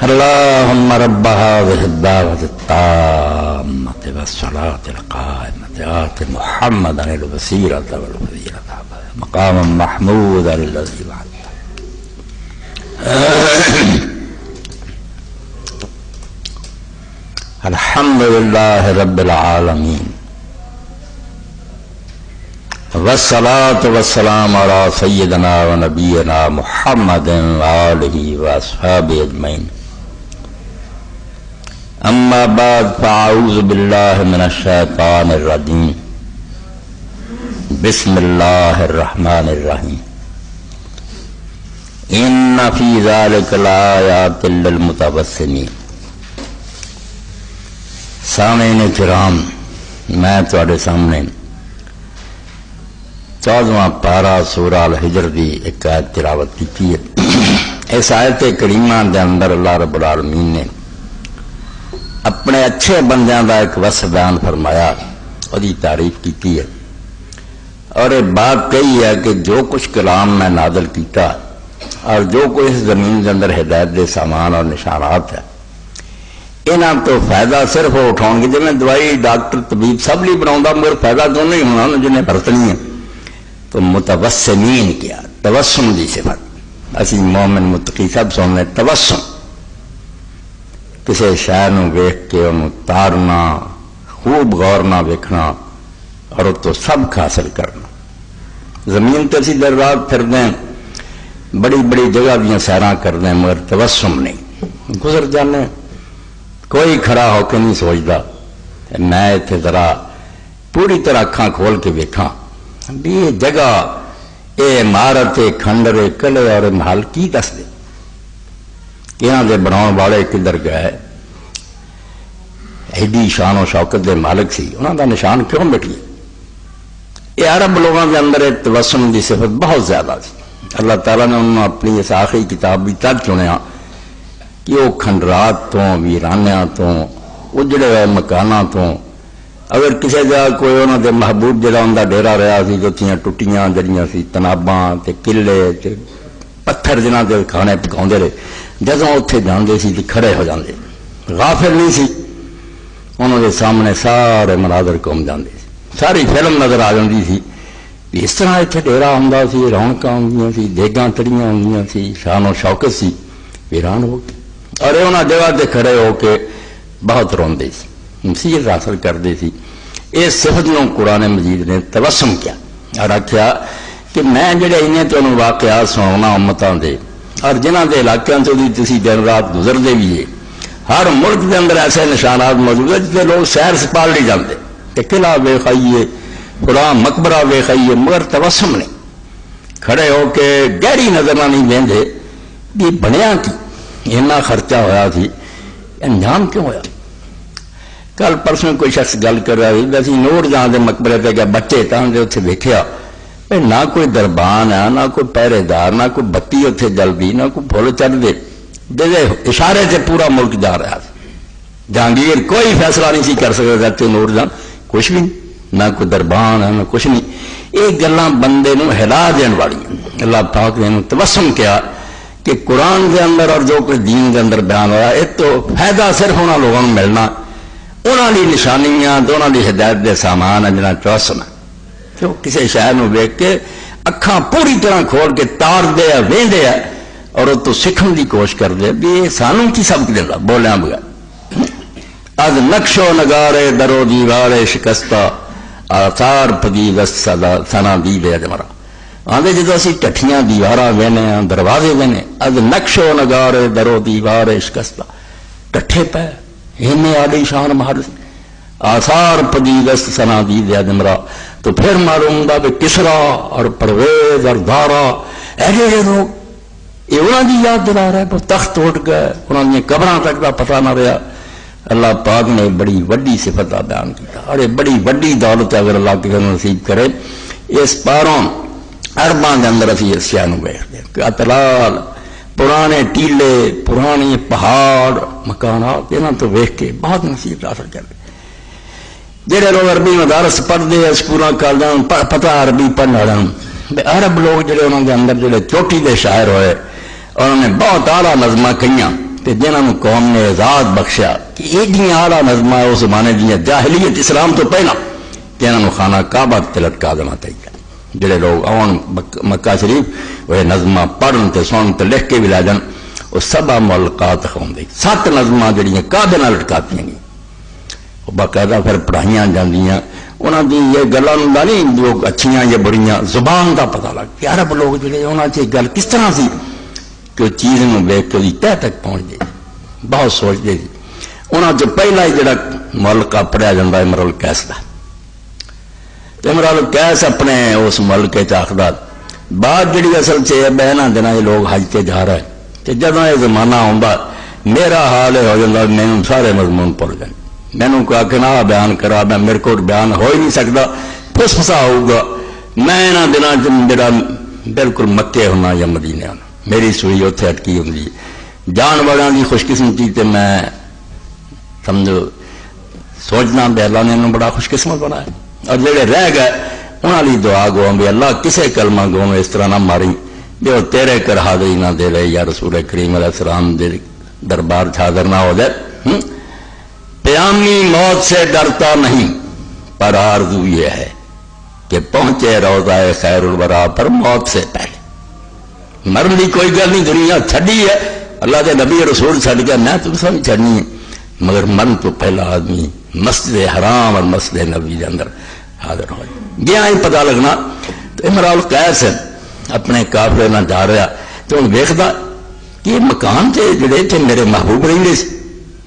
اللهم رب هذه الدعوة التامة والصلاة القائمة آت محمدا الوسيلة والفضيلة مقاما محمودا الذي وعدته. الحمد لله رب العالمين والصلاة والسلام على سيدنا ونبينا محمد وآله وأصحابه أجمعين. أما بعد فأعوذ بالله من الشيطان الرجيم. بسم الله الرحمن الرحيم. إن في ذلك لآيات للمتوسمين. سامعین کرام، میں تواڈے سامنے 14واں پارہ سورہ الحجر دی ایک آیت تلاوت کی ہے۔ اس آیت کریمہ دے اندر اللہ رب العالمین نے اپنے اچھے بندیاں دا ایک وصف بیان فرمایا، وہی تعریف کی ہے، اور یہ بات کہی ہے کہ جو کچھ کلام میں نازل کیتا اور جو کچھ اس زمین کے اندر ہدایت دے سامان اور نشانات ہے، انہاں تو فائدہ صرف وہ اٹھاؤ گے، جی دوائی ڈاکٹر طبیب سب لی بناؤں مگر فائدہ تو نہیں ہونا جنہیں برتنی ہے۔ تو متوسمین کیا، توسم دی صفت، اسی مومن متقی سب سننے توسم، کسی شے نوں ویکھ کے انہوں تارنا، خوب غور نہ ویکھنا اور تو سبق حاصل کرنا۔ زمین تے اسی در رات پھر دیں، بڑی بڑی جگہ دیاں سیراں کر دیں، مگر توسم نہیں، گزر جانے، کوئی کھڑا ہو کے نہیں سوچتا میں اتنے ذرا پوری طرح اکھاں کھول کے ویکھاں بھی یہ جگہ، یہ عمارت، کھنڈر، قلعے اور محل کی دس دے، یہاں دے بناؤ والے کدھر گئے، ایڈی شان و شوکت دے مالک سی، انہوں دا نشان کیوں مٹی؟ یہ عرب لوگوں کے اندر توسم دی صفت بہت زیادہ سی۔ اللہ تعالیٰ نے انہوں اپنی اس آخری کتاب بھی تب چنیا کہ وہ کھنڈرات تو، ویرانیاں تو، اجڑے ہوئے مکاناں تو، اگر کسی جگہ کوئی انہوں دے محبوب جڑا ان کا ڈیرا رہا سی، تو ٹوٹیاں جڑیاں سی، تناباں تے قلعے تے پتھر جنہاں دے کھانے پکاؤندے رہے، جدوں اتنے جاندے سی تے کھڑے ہو جاندے، غافل نہیں سی، انہوں دے سامنے سارے مناظر قوم جاندے سی، ساری فلم نظر آ جاندی سی، اس طرح اتنے ڈیرا ہوندا سی، رونقاں ہوندیاں سی، دیگاں تڑیاں ہوندیاں سی، شان و شوکت سی، ویران ہو گئی، اور انہوں جگہ تے کھڑے ہو کے بہت روندے سی، نصیحت حاصل کرتے سی۔ اس صفت نوں قرآن مجید نے توسم کیا اور آخیا کہ میں جڑے انہیں تمہیں واقعات سناؤنا امتاں دے، اور جنہاں دے علاقوں سے بھی تسی دن رات گزرتے بھی ہے، ہر ملک کے اندر ایسے نشانات موجود ہیں جتنے لوگ سیر سپال نہیں جانتے کہ قلعہ ویخ آئیے، فلاں مقبرہ ویخ آئیے، مگر توسم نہیں، کھڑے ہو کے گہری نظر نہ نہیں دیندے بھی بنیا کی، اتنا خرچہ ہویا تھی، انجام کیوں ہویا؟ کل پرسوں کوئی شخص گل کر رہا ہے، ویسے نور جہاں دے مقبرے پہ گیا، بچے تاں دے اتنے ویکھیا نہ کوئی دربان ہے، نہ کوئی پہرے دار، نہ کوئی بتی اتنے جلدی، نہ کوئی پھول چڑھ دے، جیسے اشارے سے پورا ملک جا رہا تھا۔ جہانگیر کوئی فیصلہ نہیں سی کر سکتا، رہتے نور جہاں کچھ بھی نہیں، نہ کوئی دربان ہے نہ کچھ نہیں۔ یہ گلاں بندے نوں ہلا دین والی، اللہ پاک نے توسم کیا کہ قرآن کے اندر اور جو کچھ دین کے اندر بیان ہوا، یہ تو فائدہ صرف انہوں لوگوں کو ملنا، انہوں نے نشانیاں تو انہوں نے ہدایت دے سامان ہے جنہاں توسم ہے، کیوں کسی شہر نو ویکھ کے اکھاں پوری طرح کھول کے تار دے ویندے ہے اور وہ تو سکھن دی کوشش کر دے بھی یہ سانوں کی سبق دیندا بولیاں بغیر۔ از نقش و نگارے درو دیوارے شکستہ آثار پدید سنا دی دے جمرا، آدھے جدو اسی ٹھٹیاں دیواراں وینے ہیں، دروازے وینے، از نقش و نگارے درو دیوارے شکستہ، ٹھٹے پہ ہنے آلی شان محل آثار پدیدست سنا دی دیا جمرا۔ تو پھر معلوم دا کہ کسرا اور پرویز اور دارا ایسے لوگ یہ انہوں کی یاد دلا رہا ہے، تخت ٹوٹ گئے، انہوں نے قبراں تک کا پتہ نہ رہا۔ اللہ پاک نے بڑی وڈی صفت بیان کیا، اور بڑی وڈی دولت اگر اللہ کے نصیب کرے، اس پاروں ارباں کے اندر اسی اس شے نوں ویکھدے کہ اطلال پرانے ٹیلے، پرانے پہاڑ، مکانات، انہاں تو ویکھ کے بہت نصیب حاصل کرتے۔ جہے لوگ عربی مدارس پڑھتے ہیں، سکولاں کالجاں پتہ عربی پڑھنے والوں، عرب لوگ جڑے انہوں کے اندر جڑے چوٹی دے شاعر ہوئے، اور انہوں نے بہت اعلیٰ نظماں کئیاں، تے جنہوں قوم نے اعزاز بخشیا کہ ایڈیاں آلہ نظمہ اس زمانے دیا جاہلیت اسلام تو پہنا کہ انہوں خانہ کعبہ تے لٹکا دینا چاہیے. جڑے لوگ آن مکہ شریف وہ نظمہ پڑھن تے سن تے لکھ کے بھی لے جان وہ سبا ملکات ہوندی 7 نظمہ جڑیاں کعبے نال لٹکاتیاں گئی وہ باقاعدہ پھر پڑھائیاں جاندیاں انہوں دی یہ گلاں دا نہیں جو اچھیاں یا بڑیاں زبان دا پتہ لگ کہ عرب لوگ جڑے انہاں چ گل کس طرح سی کہ چیز نو دیکھ کے تہ تک پہنچ گئی بہت سوچتے سی. انہوں چ پہلا ہی جڑا ملکہ پڑھیا جاتا ہے امرؤ القیس کا. امرؤ القیس اپنے اس ملکے آخدا بات جڑی اصل سے بہنا دینا یہ لوگ حج تے جا رہے تو جدوں یہ زمانہ آتا میرا حال یہ ہو جاتا مینوں سارے مضمون بھول گئے. مینوں کوئی آخنا بیان کرا میں میرے کو بیان ہو ہی نہیں سکتا پھس پھسا ہوگا. میں یہاں دنوں جڑا بالکل مکے ہونا یا مدینے ہونا میری سوئی اتنے اٹکی ہوں جانوروں کی خوش قسمتی تے میں سمجھو سوچنا بھی اللہ نے انہوں بڑا خوش قسمت بنایا. اور جڑے رہ گئے انہوں نے دعا گوا بھی اللہ کسے کلمہ گوا اس طرح نہ ماری جو تیرے کر حاضری نہ دے رہے یا رسول کریم علیہ السلام دے دربار حاضر نہ ہو جائے. پیامی موت سے ڈرتا نہیں پر آرزو یہ ہے کہ پہنچے روضہ خیر الورا پر موت سے پہلے. مرن کی کوئی گل نہیں دنیا چھڈی ہے اللہ کے نبی رسول چھڈ گیا میں تم سب چھڈنی ہے مگر مرن تو پہلا آدمی مسجد حرام اور مسجد نبی کے اندر حاضر ہو گیا ہی پتہ لگنا. تو امرؤ القیس اپنے قافلے نہ جا رہا تو ہوں ویکھدا کہ یہ مکان سے جڑے تھے میرے محبوب رہندے سی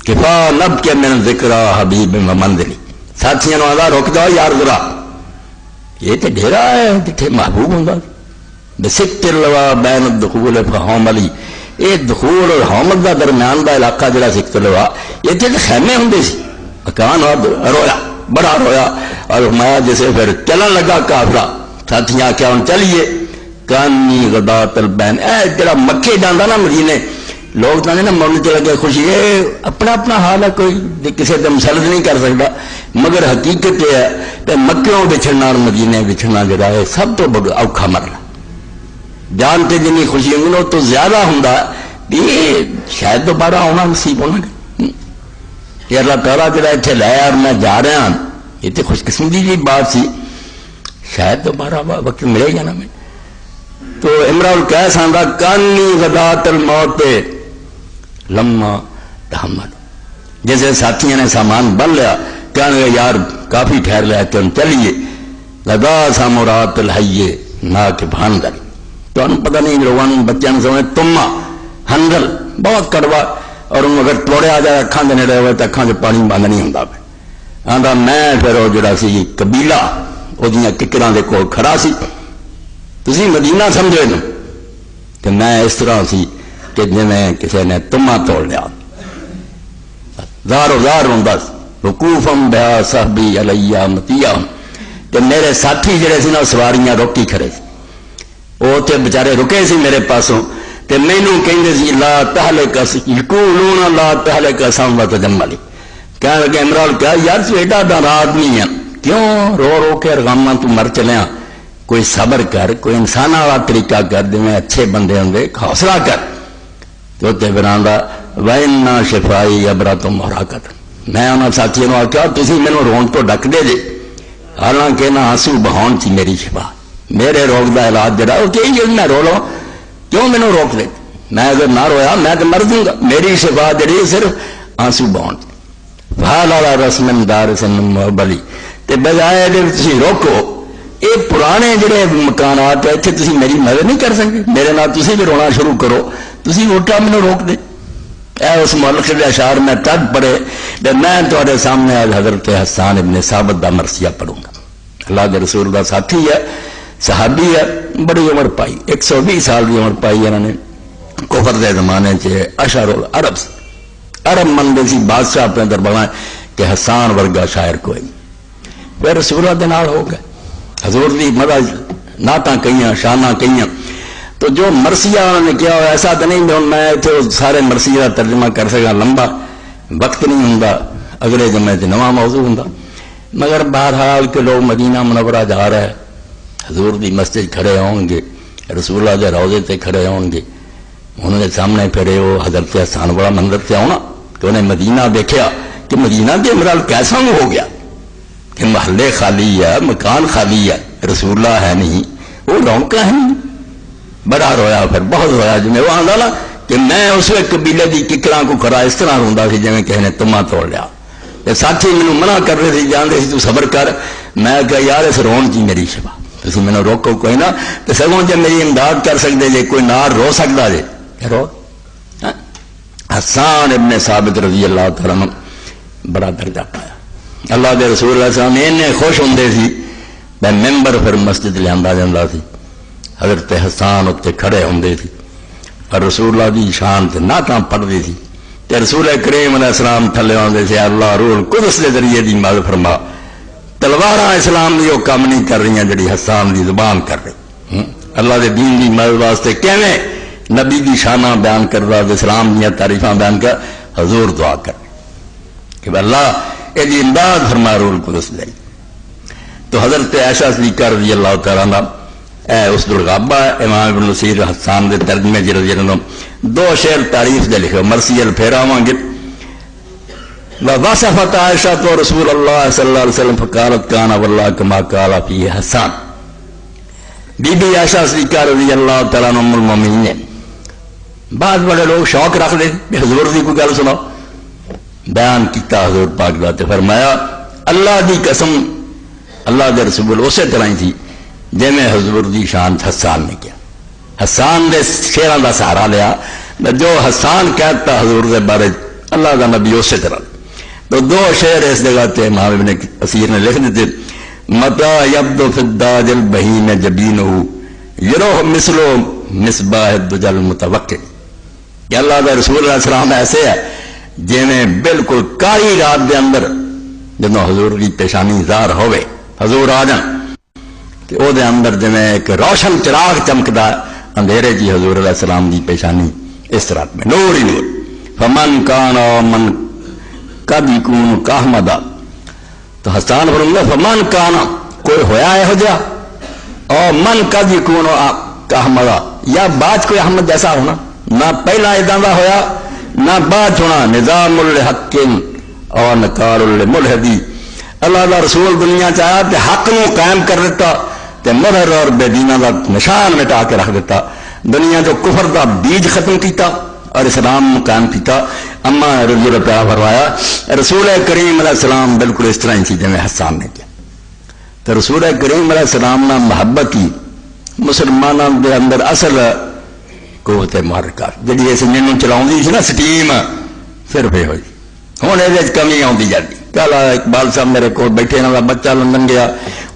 کفا لب کے من ذکر حبیب منزلی ساتھیاں نو آدھا روک دو یار ذرا یہ تو ڈیرا ہے جتھے محبوب ہوں بسکت لوا بین الدخول فحوملی یہ دخول اور حومل دا درمیان دا علاقہ جڑا سکت لوا یہ تو خیمے ہوں سی مکان اور رویا بڑا رویا اور میں جسے پھر چلن لگا کافلا ساتھیاں کیا ہوں چلیے کانی غدات البین اے جڑا مکے جانا نا مدینے لوگ تو نا مرنے چ لگے خوشی ہے اپنا اپنا حال ہے کوئی کسی سے مسلط نہیں کر سکتا مگر حقیقت یہ ہے کہ مکیوں بچھڑنا اور مدینے بچھڑنا جڑا ہے سب تو بڑا اوکھا مرنا جانتے جنی خوشی ہوں گی تو زیادہ ہوں یہ شاید دوبارہ آنا نصیب ہونا یہ اللہ تعالیٰ جڑا اتنے لایا اور میں جا رہا ہوں یہ تو خوش قسمتی کی بات سی شاید دوبارہ وقت ملے گا نا میں. تو امرؤ القیس آندا کانی غدات الموت لما تحمل جیسے ساتھیوں نے سامان بن لیا کہنے لگے یار کافی ٹھہر لیا تو ہم چلیے غدا سا مراد الحیے نہ کہ بھاندل تو انہوں پتہ نہیں لوگوں نے بچوں نے سمجھے تما ہندل بہت کڑوا اور اگر توڑے آ جائے اکھان دے نیڑے ہوئے تو اکھان سے پانی بند نہیں ہوندا پہ آندا میں پھر وہ جڑا سی قبیلہ وہ ککراں دے کول کھڑا سی تسی مدینہ سمجھے نا کہ میں اس طرح سی کہ جی میں کسی نے تما توڑ لیا زار و زار ہوں بس وقوفم بیا صحبی علیہ متیا کہ میرے ساتھی جڑے سی نا سواریاں روکی کھڑے سی وہ تے بچارے رکے سی میرے پاسوں تے مینوں کہندے سی لا تہلک یقولون لا تہلک سم وتجملی کہنے لگے امرؤ کیا یار تو ایڈا ڈر آدمی ہے کیوں رو رو کے ارغاماں تو مر چلیا کوئی صبر کر کوئی انسان والا طریقہ کر جی اچھے بندے ہوں حوصلہ کر تو برآں وَإِنَّا شِفَائِي عَبْرَةٌ مُحْرَقَةٌ میں انہوں ساتھیوں نے آخیا تھی مینوں رون تو ڈک دے جے حالانکہ نہ آنسو بہاؤن سی میری شفا میرے روگ دا علاج جڑا وہ کہ میں رو لوں کیوں مینوں روک دے میں اگر نہ رویا میں تو مر دوں گا میری شفا جڑی صرف آنسو بہاؤن فَحَالَ عَلَى رَسْمٍ دَارِسٍ مُحْبَلِي تے بجائے تسی روکو یہ پرانے جڑے مکانات اتنے تسی میری مدد نہیں کر سکتے میرے نال تسی بھی رونا شروع کرو تسی ووٹا مینوں روک دے اے اس ملک کے اشعار میں تد پڑھے میں تواڈے سامنے آج حضرت حسان ابن ثابت دا مرثیہ پڑھوں گا. اللہ کے رسول دا ساتھی ہے صحابی ہے بڑی عمر پائی 120 سال کی عمر پائی انہوں نے کفر دے زمانے اشعر العرب عرب منگے سی بادشاہ اپنے دربار کہ حسان ورگا شاعر کوئی پھر رسول دے نال ہو گئے حضور دی مدد نعتاں کئیاں شاناں کئیاں تو جو مرثیہ انہوں نے کیا ایسا تو نہیں میں اتنے سارے مرثیہ کا ترجمہ کر سکا لمبا وقت نہیں ہوں اگلے جمعے سے نواں موضوع ہوں مگر بہرحال کہ لوگ مدینہ منورہ جا رہے حضور دی مسجد کھڑے ہون گے رسول اللہ دے روضے تے کھڑے ہون گے انہوں نے سامنے پھرے وہ حضرت حسان والا منظر سے آنا کہ انہیں مدینہ دیکھا کہ مدینہ کے امرال کیسا ہو گیا کہ محلے خالی ہے، مکان خالی ہے، رسول اللہ ہے نہیں، وہ رونقیں ہے نہیں. بڑا رویا، پھر بہت رویا. جی میں وہ آتا نا کہ میں اس وقت قبیلے کی ککڑاں کو کھڑا اس طرح روندا سی جی کسی نے تما توڑ لیا. ساتھی مینو منع کر رہے تھے، جانتے تو صبر کر. میں کہا یار اس رون جی میری شفا، تھی مینو روکو کوئی نہ، تو سگوں جی میری امداد کر سکتے جی، کوئی نار رو سکتا جی رو. حسان ابن ثابت رضی اللہ تعالیٰ عنہ بڑا درجہ پایا. اللہ کے رسول اللہ علیہ وسلم اینے خوش ہوندے سی میں ممبر پھر مسجد لیا جاتا سی. حضرت حسان اتنے کھڑے ہوندے سی اور رسول اللہ کی شان سے نعتاں پڑھتے تھی. تے رسول کریم علیہ السلام تھلے آتے تھے، اللہ روح القدس کے ذریعے دی مدد فرما، تلواراں اسلام دی وہ کام نہیں کر رہی جڑی حسان دی زبان کر رہی. اللہ دے دین دی مدد واسطے کیویں نبی دی شانہ بیان کر رہا، اسلام دیا تعریفاں بیان کر. حضور دعا کر کہ اللہ یہ امداد فرما روح القدس دے. تو حضرت عائشہ صدیقہ رضی اللہ تعالیٰ عنہ اس دلغابہ امام ابن نصیر حسان دے ترجمے جی رضی اللہ عنہ 2 شعر تعریف دے لکھے مرسی الپھیراواں گے. وصفت عائشہ تو رسول اللہ صلی اللہ علیہ وسلم فقالت کان واللہ کما قال فی حسان. بی بی عائشہ صدیقہ رضی اللہ تعالیٰ عنہ ام المومنین نے بعض بڑے لوگ شوق رکھ دے کہ حضور دی کوئی گل سناؤ، بیان کیتا حضور پاک دا تے فرمایا اللہ دی قسم اللہ دے رسول اسی طرح ہی تھی جی میں حضور دی شان حسان نے کیا. حسان دے شیراں دا سہارا لیا، جو حسان کہتا حضور دے بارے اللہ دا نبی اسی طرح. تو 2 شعر اس جگہ تے امام ابن کثیر نے لکھ دیتے. متا یبدو فی الداج البہیم جبینہ یروح مثلو مصباح الدجى المتوقع. کہ اللہ دے رسول علیہ السلام ایسے ہے جی میں بالکل کاری رات دے اندر جدو حضور کی پیشانی ظاہر ہوئے، حضور آ جان کہ او دے اندر جی ایک روشن چراغ چمکدا اندھیرے جی حضور علیہ السلام دی پیشانی اس طرح میں نور ہی نور. فمن کان من قد یکون کاحمدا. تو حسان فرمایا فمن کان کوئی ہویا ہے ہو جا اور من قد یکون کاحمدا، یا بعد کوئی احمد جیسا ہونا، نہ پہلا اداں دا ہویا نہ بعد ہونا. نظام الحق اور نکال الملحدی. اللہ دا رسول دنیا چاہیا تے حق نو قائم کر دیتا تے ملحد اور بے دینہ دا نشان مٹا کے رکھ دیتا. دنیا جو کفر دا بیج ختم کیتا اور اسلام قائم کیتا. اما رضی اللہ تعالیٰ فرمایا رسول کریم علیہ السلام بالکل اس طرح ہی تھی جیسے حسان نے کیا. تو رسول کریم علیہ السلام نہ محبت کی مسلمانوں دے اندر اصل قوت محرکہ جی اس انجن چلاؤں سی نا سٹیم پھر پہ ہوئی. ہوں یہ کمی آتی جاتی. کل اقبال صاحب میرے کو بیٹھے انہوں کا بچہ لندن گیا،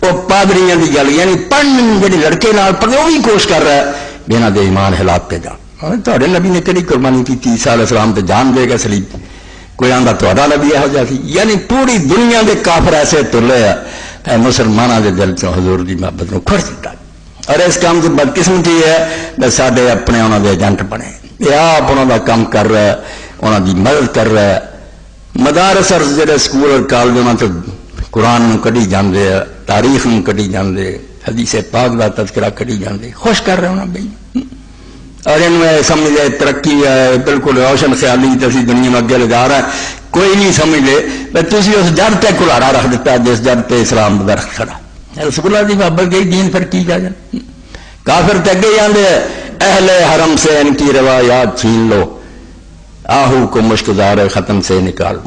وہ پادریاں کی گل یعنی پڑھن جی لڑکے نال پڑھے وہ بھی کوشش کر رہا ہے بھی یہاں دے ایمان ہلاک پہ جان. تے نبی نے کہڑی قربانی کی 30 علیہ السلام تے جان دے گا سلیب. کوئی آندا تا نبی یہو جہا سی. یعنی پوری دنیا دے کافر ایسے تلے ہے مسلمانوں کے دل چوں حضور کی محبت کو کھڑ دیتا. اور اس کام کی بدقسمتی ہے کہ سارے اپنے انہوں کے ایجنٹ بنے، یہ آپ انہوں کا کام کر رہا ہے، انہوں کی مدد کر رہا ہے. مدارس اور جڑے سکول اور کالج انہوں تو قرآن میں کڈی جاندے، تاریخ میں کڈی جاندے، حدیث پاک کا تذکرہ کڈی جاندے، خوش کر رہے انہوں بھائی. اور انہیں سمجھ لے ترقی ہے بالکل روشن خیالی تسی دنیا میں اگے لگا رہا ہے. کوئی نہیں سمجھ لے تسی اس جڑ تے کلہاڑا رکھ دیتا جس جڑ تے اسلام کا درخت کھڑا. رسول اللہ کی محبت گئی دین پھر کی جا جائے. کافر تے اگے جاندے اہل حرم سے ان کی روایات چھین لو، آہو کو مشکزار ختم سے نکال.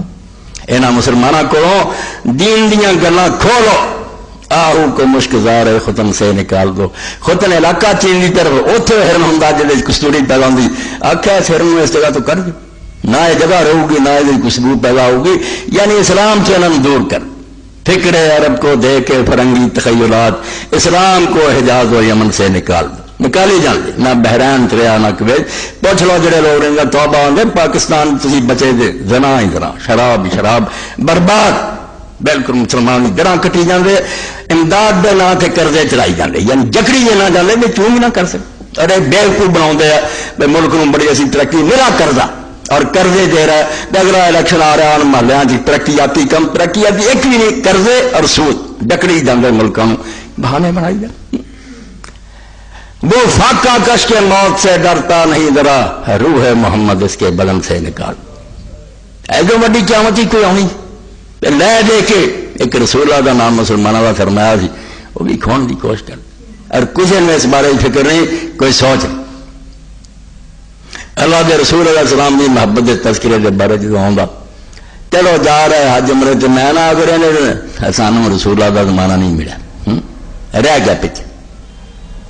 اینا مسلمانوں کو دین دیاں گلاں کھولو، آہو کو مشکزار ختم سے نکال دو. خطن علاقہ چین دی طرف اوتھے ہرن ہوندا جے کستوری پیدا ہوندی آکھیا اس ہرن اس جگہ تو کر دے، نہ یہ جگہ رہو گی نہ یہ خوشبو پیدا ہوگی. یعنی اسلام سے انہوں دور کر. فکر عرب کو دے کے فرنگی تخیلات اسلام کو حجاز و یمن سے نکال دو. نکالی جان دی نہ بحران تریا نہ کویت. پوچھ لو جڑے لوگ رہے توبہ ہوندے پاکستان تسی بچے دے زنا ہی زنا شراب ہی شراب برباد بالکل. مسلمان جڑاں کٹی جاندے امداد دے نام تے قرضے چڑھائی جاندے یعنی جکڑی نہ جاندے بھی چوں بھی نہ کر سکتے. ارے بیوقوف بناؤندے ہیں ملک نوں بڑی اسی ترقی میرا قرضہ اور قرضے دے رہا ہے. اگلا الیکشن آ رہا ہے محلے کی ترقیاتی کم ترقیاتی ایک بھی نہیں، قرضے اور سود جکڑی جاندے ملکوں بہانے بنائی جائے. وہ فاقہ کش کے موت سے ڈرتا نہیں ذرا، روح محمد اس کے بدن سے نکال۔ ایسے بڑی قیامت ہی کوئی آنی لے دے کے ایک رسول اللہ کا نام مسلمانوں کا فرمایا سی، وہ بھی کھون کی کوشش کر، اور کسی نے اس بارے فکر نہیں، کوئی سوچ نہیں۔ اللہ کے رسول علیہ السلام کی محبت کے تذکرے کے بارے جو آؤں، چلو جا رہے حج عمرے تے میں نہ اگر سانو رسول اللہ کا زمانہ نہیں ملا، رہ گیا پیچھے،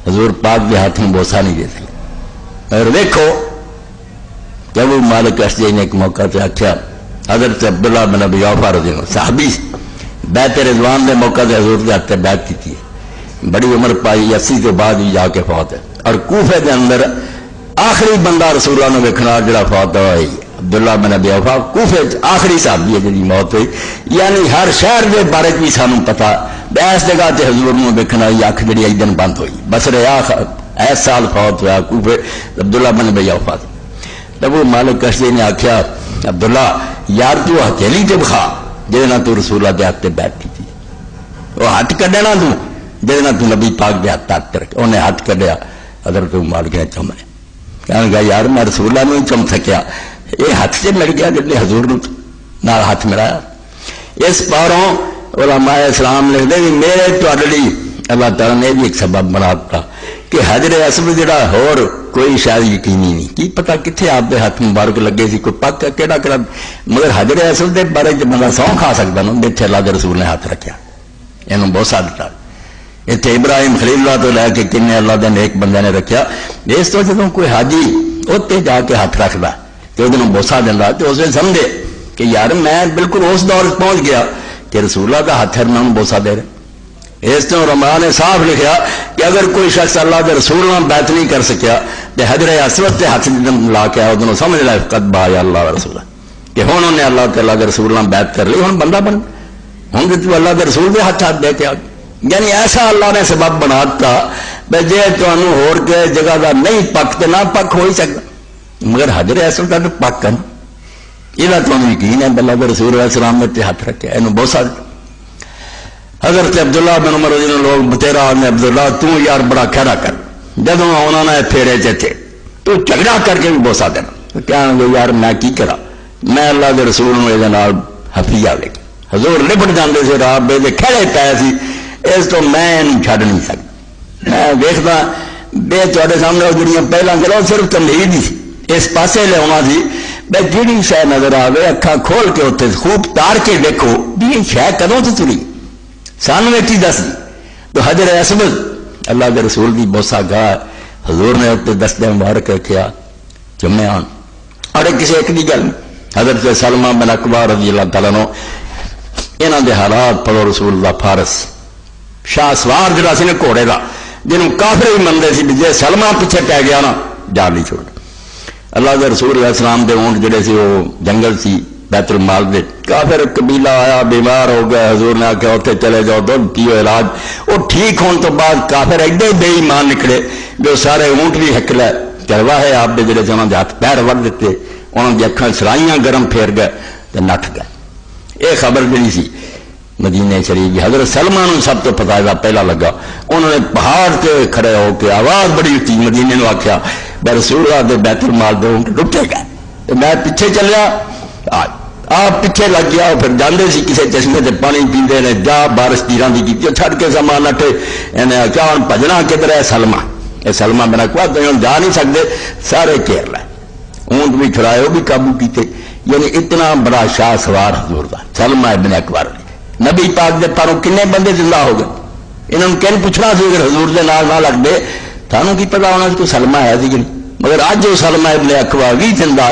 حضور پاک کے ہاتھ میں بوسا نہیں دے سکے۔ اور دیکھو جب وہ مالک اشجعی نے ایک موقع سے آخیا، حضرت عبداللہ بن ابی اوفا رضی اللہ عنہ صحابی بیعت رضوان کے موقع سے حضور کے ہاتھ بیعت کی تھی، بڑی عمر پائی، 80 کے بعد بھی جا کے فوت ہے، اور کوفے کے اندر آخری بندہ رسول اللہ نے ویکھنا جڑا فوت ہوا ہے عبداللہ بن ابی اوفا، کوفے آخری صحابی ہے جی موت ہوئی۔ یعنی ہر شہر کے بارے بھی سانوں پتا، اس جگہ سے حضور نے ویکھنا اکھ جڑی ایک دن بند ہوئی، بسرے اس سال فوت ہوا کوفے عبداللہ بن ابی اوفا۔ تب وہ مالک اشجعی نے آخیا، عبداللہ یار تو ہتھیلی تے بخا جہاں تو رسول اللہ کے ہاتھ بیٹھ کی تھی، وہ ہاتھ کڈے نا جہاں تو نبی پاک کے ہاتھ رکھے، انہیں ہاتھ کڈیا، حضرت مالک نے چومے، کہنے گا یار میں رسول اللہ نہیں چم سکیا، یہ ہاتھ سے مل گیا جب حضور نے ہاتھ ملایا۔ اس پاروں علماء اسلام لکھتے کہ میرے تھی اللہ تعالیٰ نے بھی ایک سبب بنا دیتا کہ حجر اسود جڑا ہور کوئی شاید یقینی نہیں، کی پتا کتنے آپ کے ہاتھ مبارک لگے سی، کوئی پک کہڑا کہڑا، مگر حجر اسود کے بارے بندہ سو کھا سکتا نا، جیسے اللہ کے رسول نے ہاتھ رکھا، یہ بہت سا دیتا۔ اتنے ابراہیم خلیل اللہ تو لے کے کن اللہ کے نیک بندے نے رکھا، اس تو جب کوئی حاجی اتنے جا کے ہاتھ رکھتا تو وہ بوسا دینا تو اسے سمجھے کہ یار میں بالکل اس دور پہنچ گیا کہ رسول اللہ کا ہاتھ ہے میں بوسا دے رہے۔ اس طرح رمضان نے صاف لکھا کہ اگر کوئی شخص اللہ کے رسول نہ بیعت نہیں کر سکیا تو حجر اسود سے ہاتھ لا کے آیا ادھر سمجھ لیا قد بایا اللہ رسول کہ ہوں انہوں نے اللہ تعالیٰ کے رسول نہ بیعت کر لی، ہوں بندہ بن ہوں تو اللہ کے رسول کے ہاتھ دے کے آ، یعنی ایسا اللہ نے سبب بنا دیتا بھائی جی تمہیں ہور کے جگہ کا نہیں پک تو نہ پک ہو ہی سکتا، مگر حجر اسود کا تو پک ہے نا، یہ تمہیں یقین ہے اللہ کے رسول علیہ السلام نے ہاتھ رکھا، یہ بہت سارے حضرت عبداللہ بن عمر رضی اللہ عنہ لوگ تیرا نے عبداللہ تو یار بڑا کھڑا کر، جب انہوں نے پھیرے چے تو جھگڑا کر کے بھی بوسا دینا، کیا یار میں کی کرا، میں اللہ کے رسول حفیہ لے کے حضور لپٹ جاندے سے رات بے کھڑے پائے سی، اس تو میں چھڈ نہیں سکتا، میں دیکھتا بے تے سامنے جڑیاں پہلے چلو صرف تمہید ہی اس پاسے لے آنا سی بھائی جہی شہ نظر آئے اکھا کھول کے اتنے خوب تار کے دیکھو بھی یہ شہ کدوں سے تری سانو ایک دس دی تو حجر اسود اللہ کے رسول کی بوسا گاہ حضور نے اتنے دستے مبارک رکھا جمے آن، اور کسی ایک دی گل حضرت سلمہ بن اکبر رضی اللہ تعالیٰ نو یہاں دے حالات پڑھو، رسول اللہ فارس شاہ سوار جڑا سی نا گھوڑے کا جنہوں کافر بھی منتے سی جی سلمہ پیچھے پی گیا نا جان نہیں چھوڑ، اللہ کے رسول علیہ السلام دے اونٹ جڑے سی وہ جنگل سی بیت المال دے، کافر قبیلہ آیا بیمار ہو گیا، حضور نے آخیا اتنے چلے جاؤ دودھ پیو علاج، وہ ٹھیک ہونے تو بعد کافر ایڈے بے ایمان نکلے جو سارے اونٹ بھی ہک لے چلوا ہے آپ دے جڑے انہوں نے ہاتھ پیر وڑ دیتے، انہوں نے اکھاں سرائیاں گرم پھیر گئے تو نٹھ گئے۔ یہ خبر جڑی سی مدینہ شریف حضرت سلمہ نے سب تو پتا پہلا لگا، انہوں نے پہاڑ سے کھڑے ہو کے آواز بڑی اچھی مدینے نے آخیا میں رسول اللہ دے بیت المال دے اونٹ ڈٹے گئے، میں پیچھے چلیا آپ پیچھے لگ گیا، پھر جانے سی کسی چشمے سے پانی پیندے نے جا بارش تیران کی کی چھڑ کے سامان نٹے، انہیں آخیا ہوں بجنا کدھر ہے سلمہ، یہ سلمہ میرا کو جا نہیں سکتے سارے گھیر لے، اونٹ بھی چھڑائے وہ بھی قابو کیتے، یعنی اتنا بڑا شاہ سوار حضور دا سلمہ ابن اکبر نبی پاک دے پاروں کنے بندے زندہ ہو گئے، انہوں نے کہنے پوچھنا سی اگر حضور دے نال نہ لگ دے تھانوں کی پتا ہونا کہ سلمہ ہے سی نہیں، مگر اج وہ سلمہ ابن اکبر بھی زندہ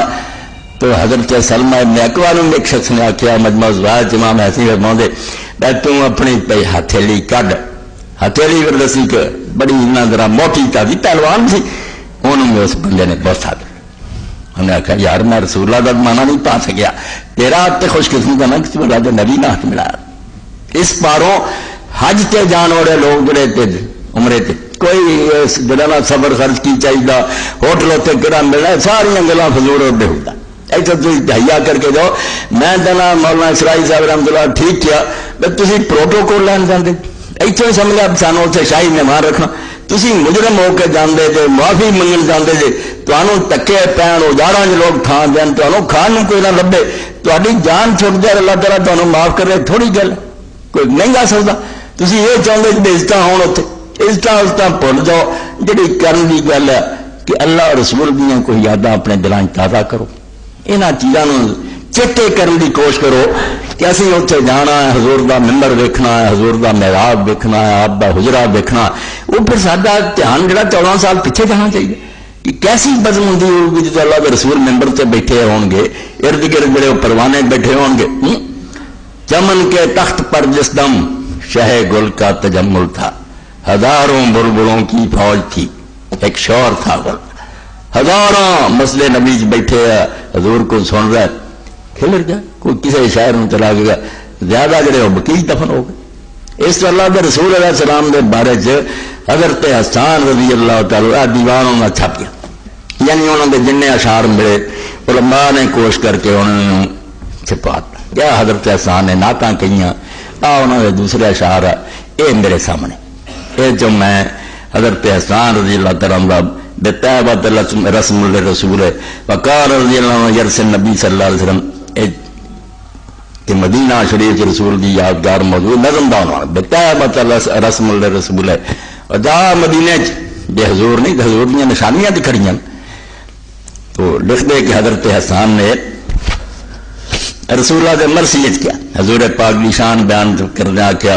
تو حضرت سلمہ ابن اکبر نے ایک شخص نے آخیا مجمع زوائد امام ایسی فرماؤں میں تم اپنی پی ہتھیلی کڈ، ہتھیلی پھر دسی کہ بڑی ذرا موٹی تھی پہلوان سی، انہوں نے اس بندے نے بوسا دیا، انہیں آخیا یار میں رسول اللہ کا مانا نہیں پا سکیا، تیرا ہاتھ خوش قسمت نا کسی بڑا نبی نہ ہاتھ ملایا۔ اس پاروں حج تے جان والے لوگ جڑے تھے عمرے تے کوئی جڑا سفر خرچ کی چاہیے ہوٹل اتنے کہڑا ملنا سارا گلا فضول اور بےہودہ، ایسا تھی تہیا کر کے جاؤ، میں کہنا مولانا اسرائی صاحب رحمۃ اللہ ٹھیک کیا بھائی تھی پروٹوکول لین جاتے ایتھے سمجھا سانو اتنے شاہی مہمان رکھنا، تسی مجرم ہو کے جاندے جے، معافی منگن جاندے جے، تانوں ٹکے پین اجاڑاں لوگ تھان دین، تانوں کھان نوں کوئی نہ لبے، تہاڈی جان چھٹ جائے، اللہ تعالیٰ تانوں معاف کرے، تھوڑی گل کوئی نہیں گا سکتا۔ تسی یہ چاہتے جی عزت ہون اتنے، عزت بھول جاؤ۔ جڑی کرن دی گل ہے کہ اللہ اور رسول دیاں کوئی یاداں اپنے دلاں تازہ کرو، انہاں چیزاں نوں چٹے کرن دی کوشش کرو کہ اسی اتنے جانا ہے، حضور دا ممبر ویکھنا ہے، حضور دا محراب ویکھنا ہے، آپ دا حجرا ویکھنا، وہ پھر ساڈا دھیان جڑا 14 سال پیچھے جانا چاہیے کہ کیسی بزم ہوندی ہوگی جدوں اللہ دے رسول ممبر تے بیٹھے ہون گے، ارد گرد جڑے پروانے بیٹھے ہون گے۔ چمن کے تخت پر جس دم شہ گل کا تجمل تھا، ہزاروں بلبلوں کی فوج تھی، ایک شور تھا، ہزاروں مسئلے نبی بیٹھے ہیں، حضور کو سن رہا ہے، کھلر گیا، کوئی کسی شہر میں چلا گیا، زیادہ جڑے بقیع دفن ہو گئے۔ اس اللہ کے رسول علیہ السلام کے بارے حضرت حسان رضی اللہ تعالیٰ دیوانوں میں چھپ گیا، یعنی انہوں نے جن اشعار ملے علماء نے کوشش کر کے انہوں نے چھپا کیا، حضرت حسان نے نعتاں کہیاں، انہوں نے دوسرے اشعار یہ میرے سامنے، یہ جو میں حضرت حسان رضی اللہ تعالیٰ بطیبۃ رسم الرسول وقال رضی اللہ عنہ یرس النبی صلی اللہ علیہ وسلم، کہ مدینہ شریف رسول کی یادگار موضوع نظم دا بطیبۃ رسم الرسول، اور جا مدینے جے حضور نہیں، حضور دیا نشانیاں دکھڑیاں، تو لکھ دے کہ حضرت حسان نے رسول اللہ دے مرثیت کیا، حضور پاک کی شان بیان کرنا کیا،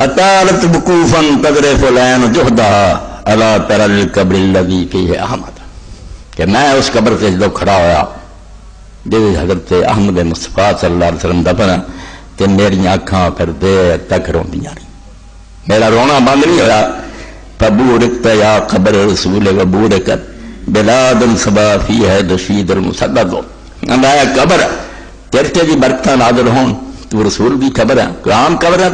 اطالت وقوفاً قدر فلین جہدہ الا تری القبر الذی فیہ احمد، کہ میں اس قبر سے جدو کھڑا ہوا جی حضرت احمد مصطفیٰ صلی اللہ علیہ وسلم دفن، کہ میری آنکھاں پھر دیر تک روندیاں رہی، میرا رونا بند نہیں ہوا۔ فبورکت یا قبر رسول وبورکت بلاد صبا فیہ دشید المسدد، اندایا قبر تیرے دی برکتاں نازل ہون، تو رسول دی قبر ہے، کوئی عام قبر ہے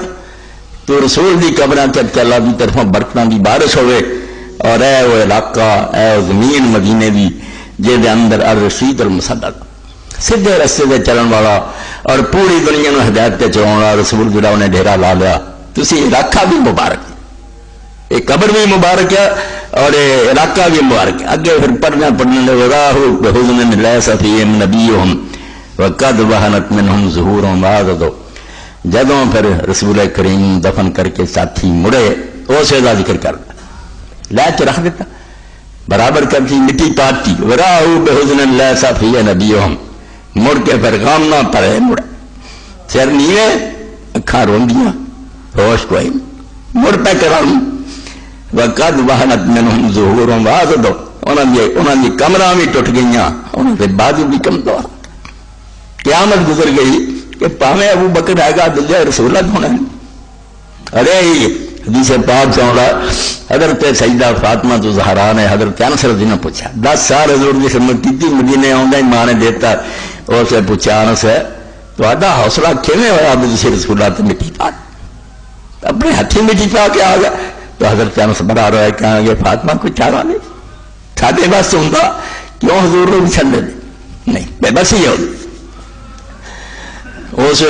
تو رسول دی قبر ہے، اللہ دی طرفوں برکتاں دی بارش ہوئے، اور اے وہ علاقہ، اے وہ زمین مدینے دی جے دے اندر الرشید المسدد، سیدھے رستے دے چلن والا اور پوری دنیا نو ہدایت تے چلاون والا رسول جڑا انہیں ڈیرا لا لیا، تسی علاقہ بھی مبارک، یہ قبر بھی مبارک ہے اور یہ علاقہ بھی مبارک ہے۔ اگے پھر پڑھنے لگے راہ بحزن لیس فیہم نبیہم وقد وہنت منہم ظہورہم وعددو، جدوں پھر رسول کریم دفن کر کے ساتھی مڑے، اسے دا ذکر کر لے کے رکھ دیتا، برابر کرتی مٹی پاتی، وراہ بحزن لیس فیہ نبیہم، مڑ کے پھر غام نہ پڑے، مڑے سر نیوے، اکھاں روندیاں، ہوش کوئی مڑ پہ کرام، وقد وہنت منہم ظہورہم وعددو، انہوں نے کمرہ بھی ٹوٹ گئیاں، انہوں نے بازو بھی کمزور، قیامت گزر گئی کہ پاویں ابو بکر آئے گا دلیا رسولت ہونا ہے۔ ارے حدیث پاک سے ہونا، حضرت سیدہ فاطمہ تو زہرا نے حضرت انس رضی نے پوچھا، 10 سال حضور کی خدمت کی، مدینے آؤں ہی ماں نے دیتا، اور سے پوچھا انس ہے تو آدھا حوصلہ کیویں ہوا بھی رسول اللہ مٹی پا اپنے ہاتھی مٹی پا کے آ گیا، تو حضرت انس بڑا رہا ہے کہاں گے فاطمہ کوئی چارہ نہیں، ساڈے بس ہوتا کیوں حضور کو بھی چھڈ دے، نہیں بے بس ہی ہوگی اس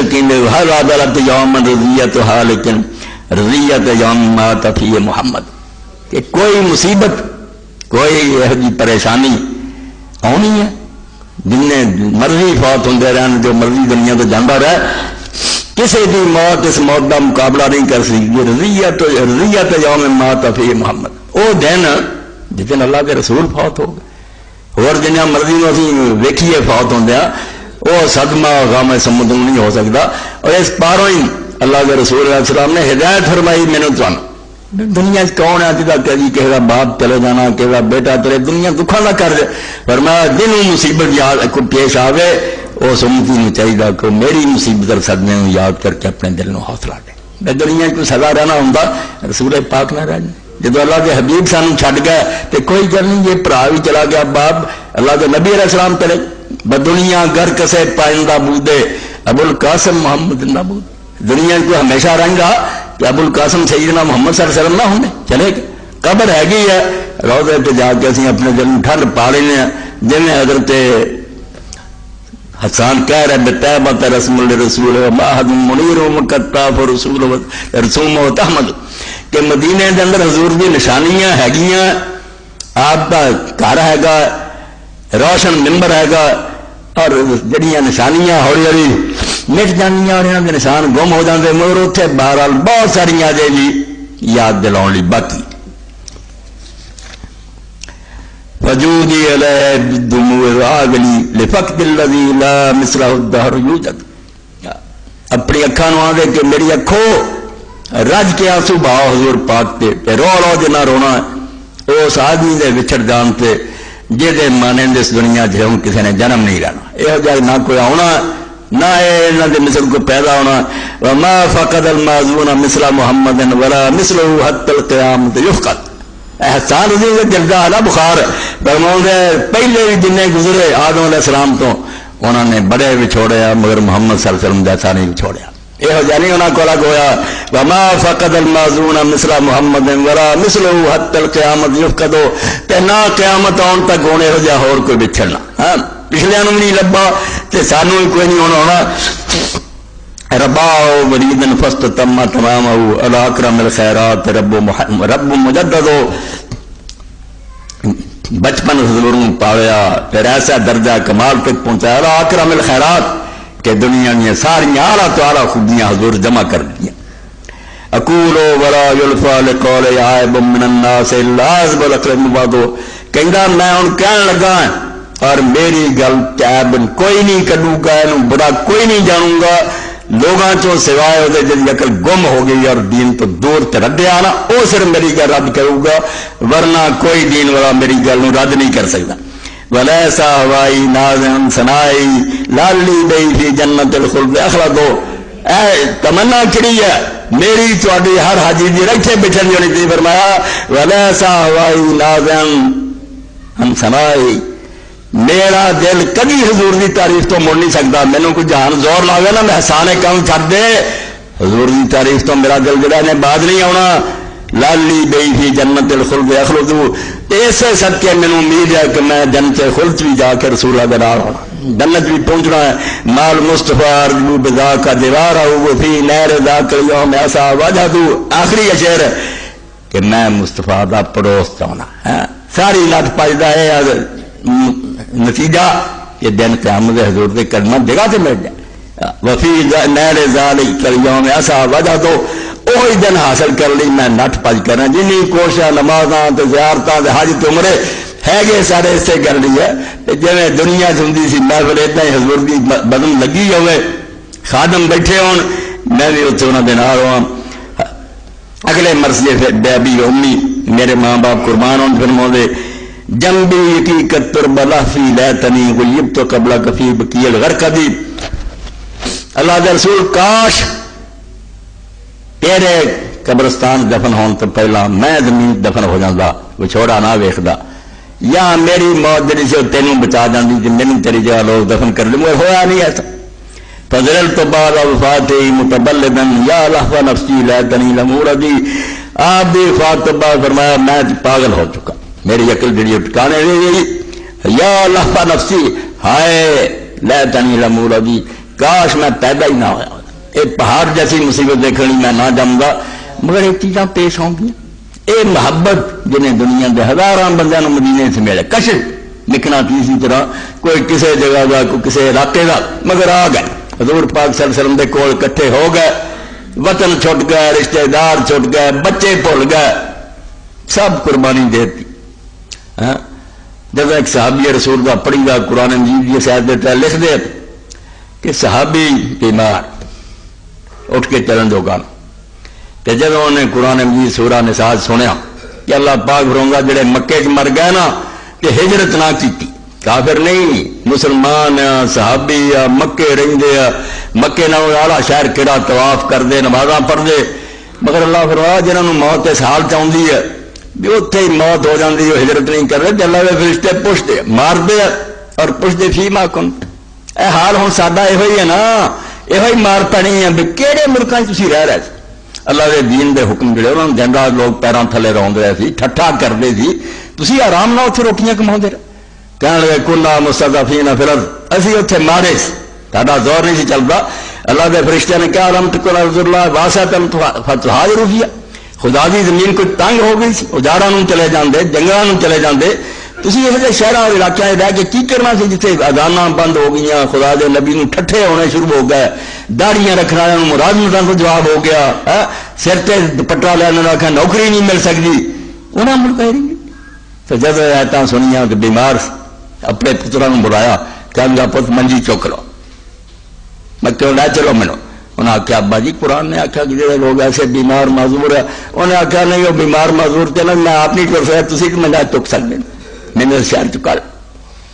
ہر عدالت یوم رضیت ہا، لیکن رضیت یوم مات فیہ محمد، کہ کوئی مصیبت کوئی یہ پریشانی آنی ہے، جن مرضی فوت ہوں رہن، جو مرضی دنیا تو جانا رہے، کسی بھی موت اس موت کا مقابلہ نہیں کر سکتی۔ رضیت یوم مات فیہ محمد، وہ دن جس دن اللہ کے رسول فوت ہو گئے، اور جنیا مرضی میں اسی ویکھیے فوت ہوں وہ صدمہ غم سمجھ نہیں ہو سکتا۔ اور اس پاروں ہی اللہ کے رسول علیہ السلام نے ہدایت فرمائی، میں نے دنیا کون ہے جا کہ جی کہ باپ چلے جانا، کہ بیٹا تیرے دنیا دکھا نہ کر دے، فرمایا جنوں مصیبت یاد کو پیش آوے اس امتی نو چاہیے کہ میری مصیبت اور صدمے نو یاد کر کے اپنے دل نو حوصلہ دے۔ دنیا کو سزا رہنا ہوں رسول پاک نہ رہنا، جب اللہ کے حبیب سانو چھڈ گئے تو کوئی گل نہیں، یہ بھرا بھی چلا گیا، باپ اللہ کے نبی علیہ السلام چلے، بدنیا گھر کسے پائندہ بودے ابو القاسم محمد نہ بود، دنیا کو ہمیشہ رہیں گا کہ ابو القاسم سیدنا محمد صلی اللہ علیہ وسلم نہ ہونے، چلے گا قبر ہے گی ہے، روضے پہ جا کے اسی اپنے دل میں ٹھنڈ پا لینے ہیں، جنہیں حضرت حسان کہہ رہے بطیبۃ رسم الرسول وماہد منیر ومکتاف رسول رسوم و تحمد، کہ مدینے دے اندر حضور دی نشانیاں ہے، آپ کا گھر ہے، روشن ممبر ہے، اور جڑیاں نشانیاں ہولی ہولی مٹ جانیاں اور یہاں کے نشان گم ہو جاتے، مگر اتنے بہرحال بہت ساری آ جائے جی یاد دلاؤ لی باقی وجودی علیہ بالدموع راغلی لفقد الذی لا مثلہ الدہر یوجد. اپنی اکھاں نو آدھے کہ میری اکھو رج کے آنسو بہاؤ حضور پاک تے رو رو جنا رونا اس آدمی دے وچھڑ جان تے جہدے مانند اس دنیا جہوں کسی نے جنم نہیں رہنا، یہ جائے نہ کوئی آنا نہ انہاں دے مثل کو پیدا ہونا. وما فقد المعذون مثل محمد ولا مثله حتى القیامت یفقد. احسان حضور کا جلدہ آلہ بخار فرماؤں دے پہلے بھی جنہیں گزرے آدم علیہ السلام تو انہوں نے بڑے بھی چھوڑیا مگر محمد صلی اللہ علیہ وسلم جیسا نہیں چھوڑیا. یہ جانی انہوں کو الگ ہویا وما فقد المعذون مثل محمد ولا مثله حتى القیامت یفقد. تے نہ قیامت آن تک ہونے ہو جا اور کوئی بچھڑنا. ہاں پچھلے بھی نہیں لبا تے سانو ہی کوئی نہیں ہونا. ربا ولید فست تم تمام الاکرم الخیرات رب مجدد. بچپن حضور پایا پھر ایسا درجہ کمال تک پہنچایا الاکرم الخیرات کہ دنیا میں ساری اعلیٰ تو اعلیٰ خوبیاں حضور جمع کر دیا. اقولو ولا یلفا لقول عائب من الناس الا حزب الاکرم بعدو. کہندا میں ہن کہن لگا اور میری گل عیب کوئی نہیں کڈوں گا، برا کوئی نہیں جانوں گا لوگاں چوں سوائے وہ جی عقل گم ہو گئی اور دین تو دور تے ردیا نا وہ صرف میری گل رد کروں گا، ورنہ کوئی دین والا میری گل رد نہیں کر سکتا. ولیسا ہوائی نازن سنائی لالی بئی فی جنت الخلد اخلدو. اے تمنا کڑی ہے میری تواڈی ہر حاجی دی رکھے بچھڑی ہونی چاہیے. فرمایا ولیسا ہوائی نازن ہم سنائی میرا دل کبھی حضور دی تعریف تو مڑ نہیں سکتا. مینوں کوئی جہان زور لاوے نا میں احسان کم چھڈ دے حضور دی تعریف تو میرا دل جڑا نے بعد نہیں آنا. لالی بئی فی جنت الخلد اخلدو. اسے صدقے مینوں امید ہے کہ میں جنت خلد بھی جا کے رسول اللہ دے نال ہونا، جنت بھی پہنچنا ہے. مال مصطفیٰ ارجو بذا کا دیوارا ہو فی نہر ذاک اليوم ایسا وجہدو. آخری شعر کہ میں مصطفیٰ دا پڑوس چاہنا. ساری لٹ پجدا ہے نتیجہ کہ دن قیامت حضور دے کلمہ جگہ تے مل جائے. وفی نہر ذالک اليوم ایسا وجہدو. وہی دن حاصل کر لی میں نٹ پج کرنا جنہیں کوشاں نمازاں تے زیارتاں تے حج تے عمرے ہے گے سارے اسے کر لی ہے. جویں دنیا چندی سی محفل اتنا ہی حضور دی بدن لگی ہوئے خادم بیٹھے ہون میں بھی اتنے انہوں دے نال ہوں. اگلے مرثیے پھر بیبی امی میرے ماں باپ قربان ہون فرماؤ دے جنبی حقیقت تربلا فی لیتنی غیب تو قبل کفی بکی الغرقدی. اللہ دے رسول کاش تیرے قبرستان دفن ہون تو پہلا میں زمین دفن ہو جاندہ وچھوڑا نہ ویکھدا، یا میری موت جڑی سے تینوں بچا جاندی کہ مینوں تیری جگہ لوگ دفن کر لیں. ہویا نہیں ایسا. فضلت بعد وفاتی متبلدن یا لحظہ نفسی لیتنی لموردی. آپ بھی وفات تو بعد فرمایا میں پاگل ہو چکا، میری عقل جڑی ٹھکانے نہیں گئی. یا لحظہ نفسی ہائے لیتنی لموردی کاش میں پیدا ہی نہ ہویا. ایک پہاڑ جیسی مصیبت دیکھنی میں نہ جاؤں گا مگر ایک چیزاں پیش ہوں گی. اے محبت جنہیں دنیا کے ہزاراں بندیاں نوں مدینے سے ملے کشف لکھنا کسی طرح کوئی کسی جگہ کا کوئی کسی علاقے کا مگر آ گئے حضور پاک صلی اللہ علیہ وسلم دے کول کٹھے ہو گئے. وطن چھٹ گئے، رشتہ دار چھٹ گئے، بچے بھول گئے، سب قربانی دیتی. جب ایک صحابی رسول کا پڑھی گا قرآن مجید یہ شاید دیتا ہے لکھ دے کہ صحابی بیمار اٹھ کے چلن دو گانا. کہ جب انہوں نے قرآن مجید سورہ نساء سنیا کہ اللہ پاک فرماؤں جڑے مکے چ مر گئے نا کہ ہجرت نہ کی کافر نہیں مسلمان صحابی مکے رہندے مکے نہ اعلیٰ شہر کہڑا طواف کر دے نمازاں پڑھ دے مگر اللہ فرمایا جنہوں نے موت اس حال چاہتی ہے بھی اتنے ہی موت ہو جاتی ہے ہجرت نہیں کر رہے اللہ کے فرشتے پوچھتے مار دے اور پوچھتے فی ما کن. اے حال ہوں ساڈا یہ ہے نا یہ مار پڑی ہے بھی کہڑے ملکوں تھی رہ رہے. اللہ دے دین دے حکم جڑے انہوں نے جنگا لوگ پیروں تھلے روند رہے سی ٹھٹھا کرتے سی تھی آرام نہ اتنے روٹیاں کما رہے کہنے لگے کنا مستضعفین فی الارض اسی اتنے مارے ساڈا زور نہیں سی چلتا. اللہ دے فرشتے نے کہا رحمت اللہ واسعۃ فتحاجروا فیہا خدا دی زمین کوئی تنگ ہو گئی سی اجاڑاں نوں چلے جاندے جنگلاں نوں چلے جاندے تسی یہ جہے شہراں اور علاقیاں رہ کے کی کرنا سی جتھے اذاناں بند ہو گئیاں خدا دے نبی نوں ٹھٹھے ہونے شروع ہو گئے داڑیاں رکھنا نوں ملازمتاں تو جواب ہو گیا سر تے دوپٹہ لینے نوں آکھیا نوکری نہیں مل سکتی انہاں ملک ہے نہیں تو جب آیتاں سنیاں کہ بیمار اپنے پتراں نوں بلایا کہ پت منجی چک لو میں کیوں لے چلو مینوں انہیں آخیا ابا جی قرآن نے آخیا کہ جڑے لوگ ایسے بیمار معذور ہے انہیں آخیا نہیں وہ بیمار معذور چلے میں آپ نہیں چک سکتا تھی تو میں چک سکتے میں شہر چکا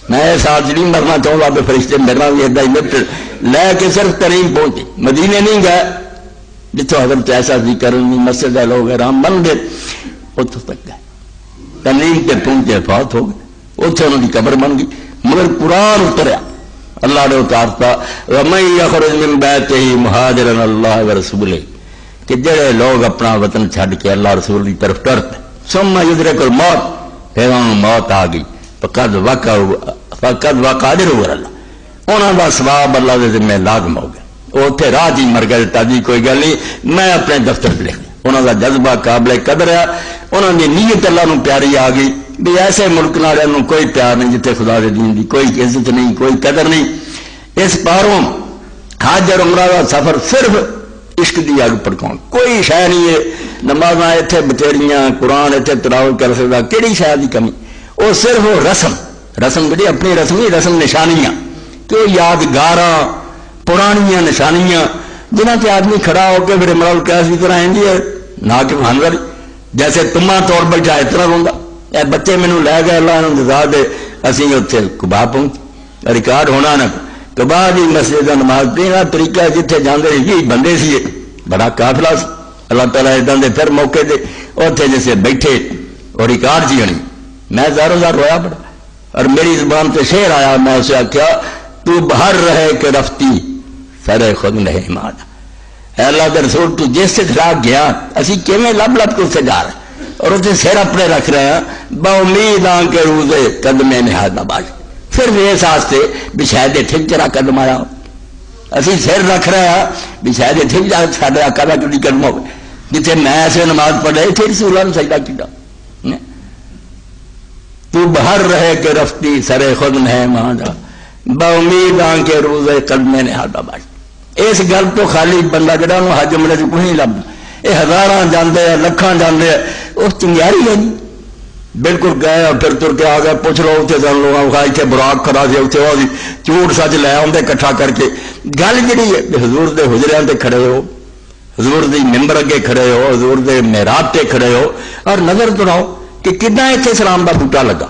میں ساتھ نہیں مرنا چاہوں گا فرشتے مرنا بھی ادا ہی لے کے صرف ترین پہنچے مدینے نہیں گئے جتوں حضرت ایسا ذکر مسجد ہے لوگ رام بن گئے اتوں تک گئے تنیم پہ پہنچے فوت ہو گئے اتنے انہوں کی قبر بن گئی مگر قرآن اتریا اللہ نے اتارتا وَمَن يَخْرُجْ مِن بَيْتِهِ مُهَاجِرًا اللَّهَ وَرَسُولِهِ کہ جڑے لوگ اپنا وطن چھڈ کے اللہ رسول کی طرف ٹرتے ثم يدرك الموت پھر انہوں موت آ گئی فقد وقع اجرہ اللہ انہوں کا ثواب اللہ کے ذمہ لازم ہو گیا وہ اتنے راہ جی مر گئے تاجی کوئی گل نہیں میں اپنے دفتر لکھ دیا انہوں کا جذبہ قابل قدر ہے انہوں کی نیت اللہ نو پیاری آ گئی بھی ایسے ملک نالوں کوئی پیار نہیں جتنے خدا دے دین دی کوئی عزت نہیں کوئی قدر نہیں اس پاروں حج اور عمرہ کا سفر صرف عشق دی اگ پڑکاؤ کوئی شہ نہیں ہے نماز اتنے بچیڑیاں قرآن اتنے تلاوت کر سکتا کہڑی شہ کی کمی وہ صرف رسم جی اپنی رسم ہی رسم نشانیاں کہ وہ یادگاراں پرانیاں نشانیاں جنہاں سے آدمی کھڑا ہو کے پھر امراؤ القیس کی طرح آئیں ہے نہ کہ ہنور جیسے تما طور بیٹھا اس طرح ہوں اے بچے مینوں لے گئے اللہ نے دزا دے اسی اتنے کبا پہنچ ریکارڈ ہونا نہ کبا دی مسجد نماز پڑھنا طریقہ جتنے جانے یہ بندے سی بڑا قافلہ سی اللہ تعالیٰ ادھر دے پھر موقع دے اتنے جیسے بیٹھے اور ریکارڈ جی ہونی میں زاروں زار رویا پڑا اور میری زبان پہ شعر آیا میں اسے آخیا تو باہر رہے کہ رفتی سر خود نہیں مانا اے اللہ کے رسول تو جس سے کھڑا گیا اسی کیویں لب لب کے اسے جا رہے اور اسے سر اپنے رکھ رہے ہیں با امید آن کے روزے قدمے نہاد نباش صرف اس واسطے بھی شاید ٹھیک چرا قدم آیا اسی سر رکھ رہے ہیں بھی شاید ٹھیک جا ساڈے آقا دا کدی قدم ہو جتنے میں ایسے نماز پڑھ رہے تھے رسول اللہ نے سجدہ کیتا تو باہر رہے کہ رفتی سر خود نہیں ماندا با امید آن کے روزے قدمے نہاد نباش اس گل تو خالی بندہ جڑا انہوں حج عمرے کو نہیں لبدا یہ ہزاراں جاندے لکھاں جاندے اس چنگیاری ہے نہیں بالکل گئے اور پھر تر کے آ گئے پوچھ لو اتنے سن لوگ اتنے براق کھڑا سی اتنے وہ چوٹ سچ لے آدھے کٹھا کر کے گل جہی ہے حضور دے حجریاں تے کھڑے ہو حضور دی ممبر اگے کھڑے ہو حضور دے محراب تے کھڑے ہو اور نظر دوڑاؤ کہ کتنا اتنے اسلام دا بوٹا لگا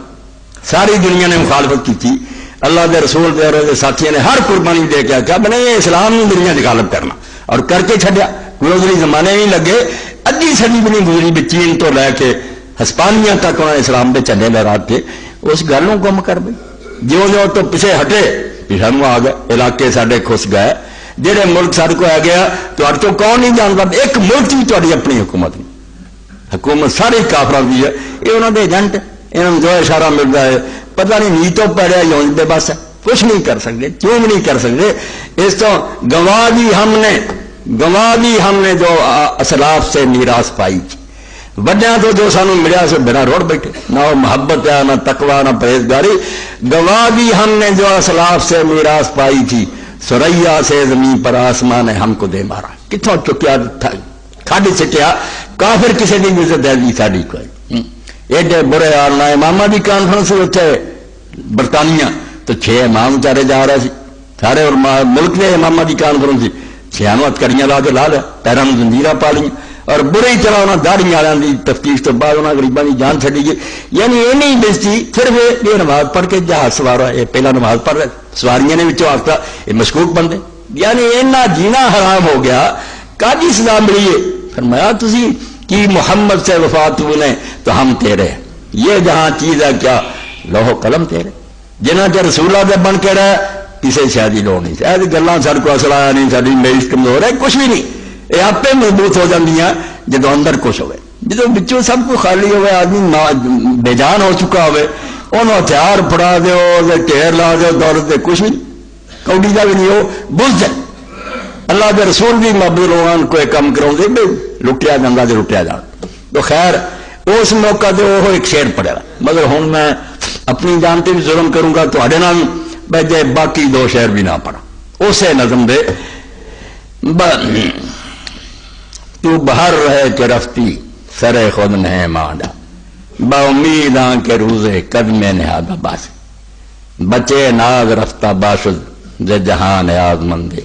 ساری دنیا نے مخالفت کی تھی اللہ دے رسول دے اور ساتھیوں نے ہر قربانی دے کے کیا بنے اسلام نے دنیا سے غالب کرنا اور کر کے چھڈیا کوئی زمانے نہیں لگے ادھی صدی بھی نہیں گزری بھی چین تو لے کے ہسپانیہ تک انہوں نے اسلام دے چلے لہرات کے اس گلوں گم کر بھائی جو تو پیچھے ہٹے پیچھے آ گئے علاقے سارے خس گئے جہے ملک سارے کو آ گیا تو کون نہیں جانتا ایک ملک بھی تاری اپنی حکومت نہیں حکومت ساری کافران کی ہے یہ انہوں نے ایجنٹ انہوں جو اشارہ ملتا ہے پتہ نہیں نیتوں پڑھیا یوں بے بس ہے کچھ نہیں کر سکتے کیوں بھی نہیں کر سکتے اس تو گواہ بھی ہم نے جو اسلاف سے میراث پائی تھی وڈیاں تو جو سانو ملیا سو بنا روڑ بیٹھے نہ وہ محبت ہے نہ تقوی نہ پرہیزگاری گواہ بھی ہم نے جو اسلاف سے میراث پائی تھی سریا سے زمین پر آسمان نے ہم کو دے مارا کتوں چکیا کھاڑی سٹیا کافر کسی کی عزت ہے ساری کوئی ایڈے برے حال نہ امامہ کی کانفرنس اتنے برطانیہ تو 6 امام چارے جا رہے سارے اور ملک نے امامہ کی کانفرنس سی 6 ہتکڑیاں لا کے لا لیا پیروں میں زنجیراں پا لیا اور بری طرح انہوں داڑھی والوں کی تفتیش تو بعد انہوں غریباں کی جان چڑی گئی یعنی یہ نہیں بےزتی صرف یہ نماز پڑھ کے جہاز سوارا یہ پہلا نماز پڑھ رہے سواریاں نے آختا یہ مشکوک بندے یعنی اینا جینا حرام ہو گیا کاجی سزا ملی ہے فرمایا تسی کی محمد سے وفات ہوئے تو ہم تیرے یہ جہاں چیز ہے کیا لوہ قلم تیرے جنہ کے رسولہ دے بن کے رہے کسی شاید ہی لوڑ نہیں ایسی گلیں سارے کو اصل آیا نہیں ساری میری کمزور ہے کچھ بھی نہیں یہ آپ مضبوط ہو جاتی ہیں جدو اندر کچھ ہوئے جدو بچوں سب کو خالی ہوئے آدمی بے جان ہو چکا ہوئے انہوں ہتھیار پھڑا دو ٹھیر لا دو دولت دے کچھ بھی کوڈی کا بھی نہیں ہو بز جائے اللہ کے رسول بھی محبوب لوگوں کو ایک کام کراؤ دے لٹیا جانا جو لٹیا جانا تو خیر اس موقع سے وہ ایک شعر پڑھا، مگر ہوں میں اپنی جان سے بھی ظلم کروں گا تو جائے باقی دو شعر بھی نہ پڑھا اسے نظم دے تو باہر رہے کہ رفتی سرے خود نہیں مانڈا با امید آن کے روزے قدم نہاد باس بچے ناز رفتہ باشد ز جہان یاد مندے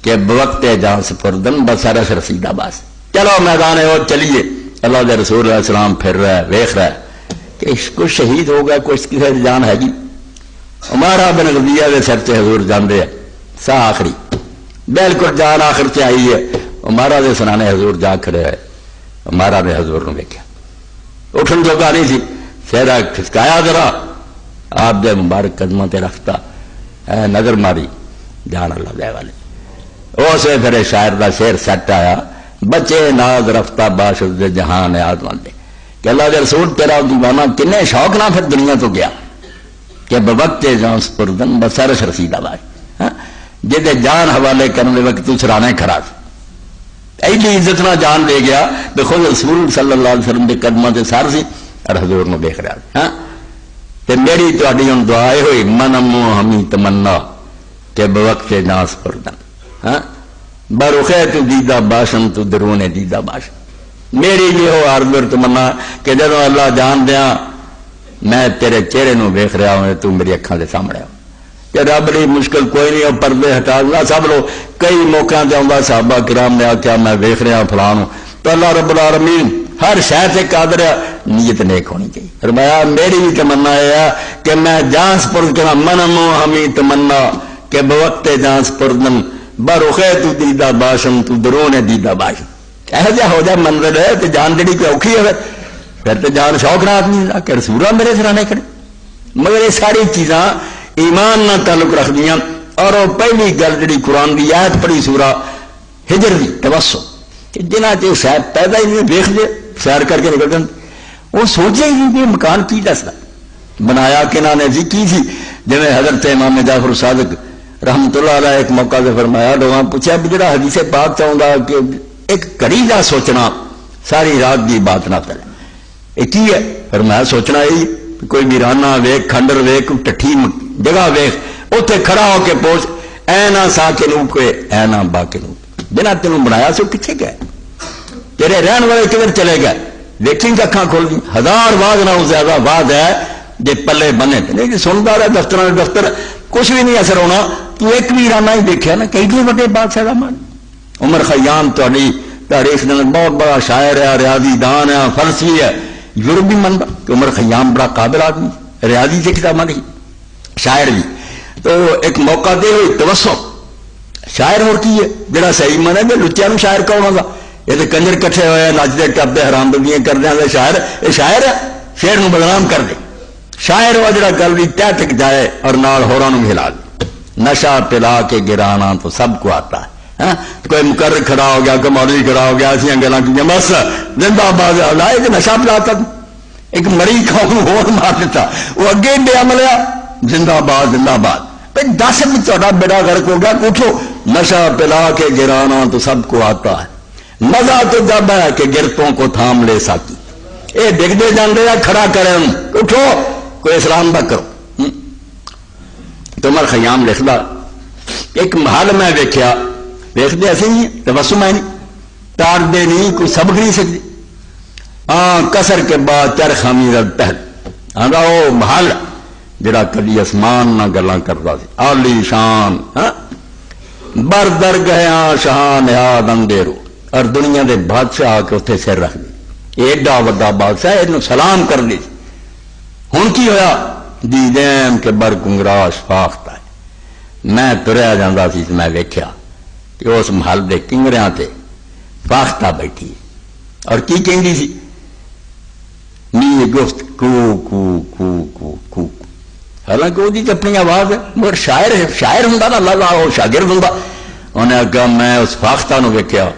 کہ بوقت جان سپردن بسرس رسیدہ باس۔ چلو میدان اور چلیے، اللہ دے رسول علیہ السلام پھر رہا ہے، ویخ رہا ہے کہ کچھ شہید ہو گیا، کچھ کسی جان ہے جی۔ عمارہ بن غزیہ دے سر سے حضور جاندے ہیں سا آخری بالکل جان آخر سے آئی ہے، عمارہ دے سنانے حضور جا کھڑے ہے، عمارہ نے حضور نے دیکھا اٹھن جو گا نہیں تھی، چہرہ کھسکایا ذرا آپ دے مبارک قدموں تے رکھتا ہے، نظر ماری جان اللہ دے والے اسے پھر شاعر دا شعر سٹ آیا بچے ناز رفتہ باشد جہان یاد مندے کہ اللہ دے رسول تیرا دیوانہ کنے شوق نہ پھر دنیا تو گیا کہ بوقت جان سپردن بسرس رسیدہ باش جدے جان حوالے کرنے وقت تو سرانے کھڑا ایڈی عزت نہ جان دے گیا بے خود رسول صلی اللہ علیہ وسلم دے قدموں سے سار سی اور حضور نے دیکھ رہا تے میری تہاڈی ہن دعا ہوئی منمو ہمی تمنا کہ بوقت جان سپردن برخے تو دیدہ باشن تو درون دیدہ باشن میری بھی ہو آرزو تمنا کہ جب اللہ جان دیا میں تیرے چہرے نو ویکھ رہا ہوں تو میری اکھاں دے سامنے ہو کہ رب دی مشکل کوئی نہیں، پردے ہٹا دیا سب لوگ کئی موقع تے آندا صحابہ کرام نے آخیا میں ویکھ رہا فلان تو اللہ رب العالمین ہر شے تے قادر ہے، نیت نیک ہونی چاہیے۔ فرمایا میری بھی تمنا ہے کہ میں جان سپرد کرا منمو ہمی تمنا کہ بوقت جان سپردن برخے تو دیدہ باشم تو درون دیدہ باشم ایسا جا ہو جائے منظر ہے تو جان جڑی کوئی اوکھی ہے پھر تو جان شوق نہ آدمی کہ رسولہ میرے سرانے کھڑے، مگر یہ ساری چیزاں ایمان نہ تعلق رکھ دیا۔ اور وہ پہلی گل جڑی قرآن کی آیت پڑھی سورہ ہجر دی توسو کہ جنہ چ شاید پیدا ہی نہیں دیکھ دے سیر کر کے نکل جاتے وہ سوچے ہی نہیں کہ مکان کی دستا بنایا کہ نہ نے کی تھی جی حضرت امام جعفر صادق رحمت اللہ علیہ ایک موقع سے فرمایا لوگوں پوچھا بھی جڑا حدیث پاک چاہوں گا کہ ایک کڑی کا سوچنا ساری رات کی بات نہ کرے یہ کی ہے؟ فرمایا سوچنا یہی کوئی ویرانہ ویخ کھنڈر ویخ ٹٹھی جگہ ویخ اتنے کھڑا ہو کے پوچھ اے نہ سا کے نو کوئی اے نہ با کے نو جنہیں تینوں بنایا سو کتنے گئے تیرے رہن والے کدھر چلے گئے دیکھیں کہ اکھاں کھول دی ہزار واز نہ زیادہ واز ہے جی پلے بنے نہیں سنتا رہا دفتر دفتر کچھ بھی نہیں اثر ہونا تو ایک بھی رانہ ہی دیکھا نا کئی بڑے بادشاہ کا مان عمر خیام تاری تاریخ بہت بڑا شاعر ہے ریاضی دان ہے فلسفی ہے یورپ بھی منتا کہ عمر خیام بڑا قابل آدمی ریاضی سے کتاب نہیں شاعر بھی تو ایک موقع دے ہوئی توسو شاعر ہو کی ہے جڑا صحیح من ہے کہ لچیا شاعر کون ہوگا یہ تو کنجر کٹھے ہوئے نچتے ٹپتے حرام دردیاں کر دیں شاعر یہ شاعر ہے شعر نو بدنام کر دے شاعر وہ جڑا گل بھی تہ تک جائے اور نال ہوراں نوں ہلا دے نشہ پلا کے گرانا تو سب کو آتا ہے کوئی مقرر کھڑا ہو گیا کوئی مولوی کھڑا ہو گیا ایسا گلاں کی بس زندہ آباد لائے کہ نشہ پلاتا ایک مری قوم ہور مار دیتا وہ اگے بے عملیا زندہ آباد زندہ آباد بھائی 10 میں تہاڈا بیڑا غرق ہو گیا اٹھو نشہ پلا کے گرانا تو سب کو آتا ہے مزہ تو جب ہے کہ گرتوں کو تھام لے ساکی اے ڈگتے جاندے کھڑا کریں اٹھو کوئی اسلام نہ کرو تو عمر خیام لکھدا ایک محل میں ویکھیا ویکھدے ایسے ہی تبسم ہے نہیں تار دے نہیں کوئی سبق نہیں سکتی کسر کے بعد چرخ امیر تحت آندا او محل جڑا کدی اسمان نہ گلاں کردا سی عالی شان بر در گیا شان یاد اندیرو اور دنیا دے بادشاہ آ کے اتنے سر رکھ دی ایڈا وڈا بادشاہ یہ سلام کر لی ہوں کی ہوا دیدیم کہ بر کنگراش فاختہ ہے میں تریا جانا سی میں ویکھیا کہ اس محل دے کنگریاں تے فاختہ بیٹھی اور کی کہندی سی نی گفت کو کو کو کو کو حالانکہ وہ اپنی آواز ہے مگر شاعر ہوں نا اللہ وہ شاگرد ہوں انہیں کہا میں اس فاختہ نو ویکھیا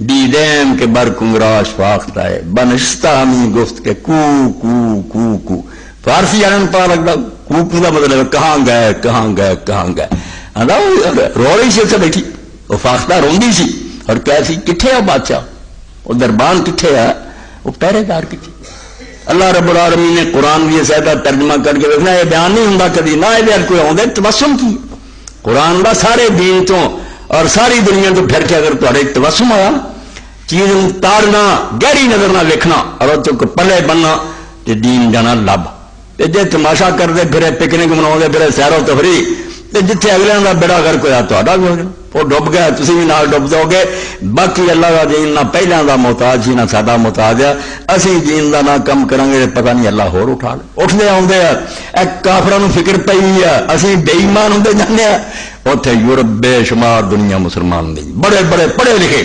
دیدیم کے بر کنگراش فاختہ ہے بنشتہ ہمیں گفت کے کو کو کو کو فارسی آنے پتا لگتا کو کو کا مطلب ہے کہاں گئے کہاں گئے کہاں گئے رو رہی سی بیٹھی وہ فاختہ روندی سی اور کہہ سی کتھے ہے بادشاہ وہ دربان کتھے ہے وہ پہرے دار کی تھی. اللہ رب العالمین نے قرآن بھی سیدہ ترجمہ کر کے دیکھنا یہ بیان نہیں ہوں کدی نہ یہ کوئی آدھے تبسم کی قرآن کا سارے دین تو اور ساری دنیا تو پھر کے اگر تھوڑے تبسم آیا چیز تارنا گہری نظر نہ ویکھنا اور تو پلے بننا تو دین جانا لب جی تماشا کرتے پھر پکنک منا پھر سیر و تفریح جتنے اگلے کا بیڑا گرک ہوا تا بھی ہو جانا وہ ڈب گیا تھی بھی نال ڈب جاؤ گے. باقی اللہ کا دین نہ پہلے کا محتاج سی نہ ساڈا محتاج ہے. اسی دین کا نہ کم کریں گے پتہ نہیں اللہ ہور اٹھا لے اٹھتے آتے کافروں فکر پی ہے اسی بے ایمان ہوتے جانے اتنے یورپ بے شمار دنیا مسلمان ہوتی بڑے بڑے پڑھے لکھے.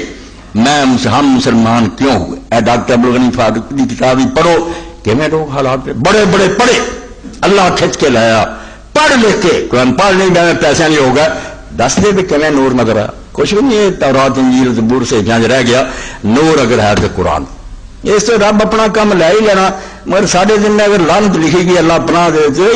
ہم مسلمان کیوں ہوئے اے ڈاکٹر عبدالغنی فاروق کی کتاب ہی پڑھو کہ میں لوگ حالات بڑے بڑے پڑھے اللہ کھچ کے لایا پڑھ لکھ کے قرآن پڑھ نہیں گیا پیسہ نہیں ہوگا دس دے بھی کہیں نور نظر آیا کچھ بھی نہیں تورات انجیل زبور سے جانج رہ گیا نور اگر ہے تو قرآن اس سے رب اپنا کام لے ہی لینا مگر سارے دن میں اگر لعنت لکھی گئی اللہ پناہ دے تو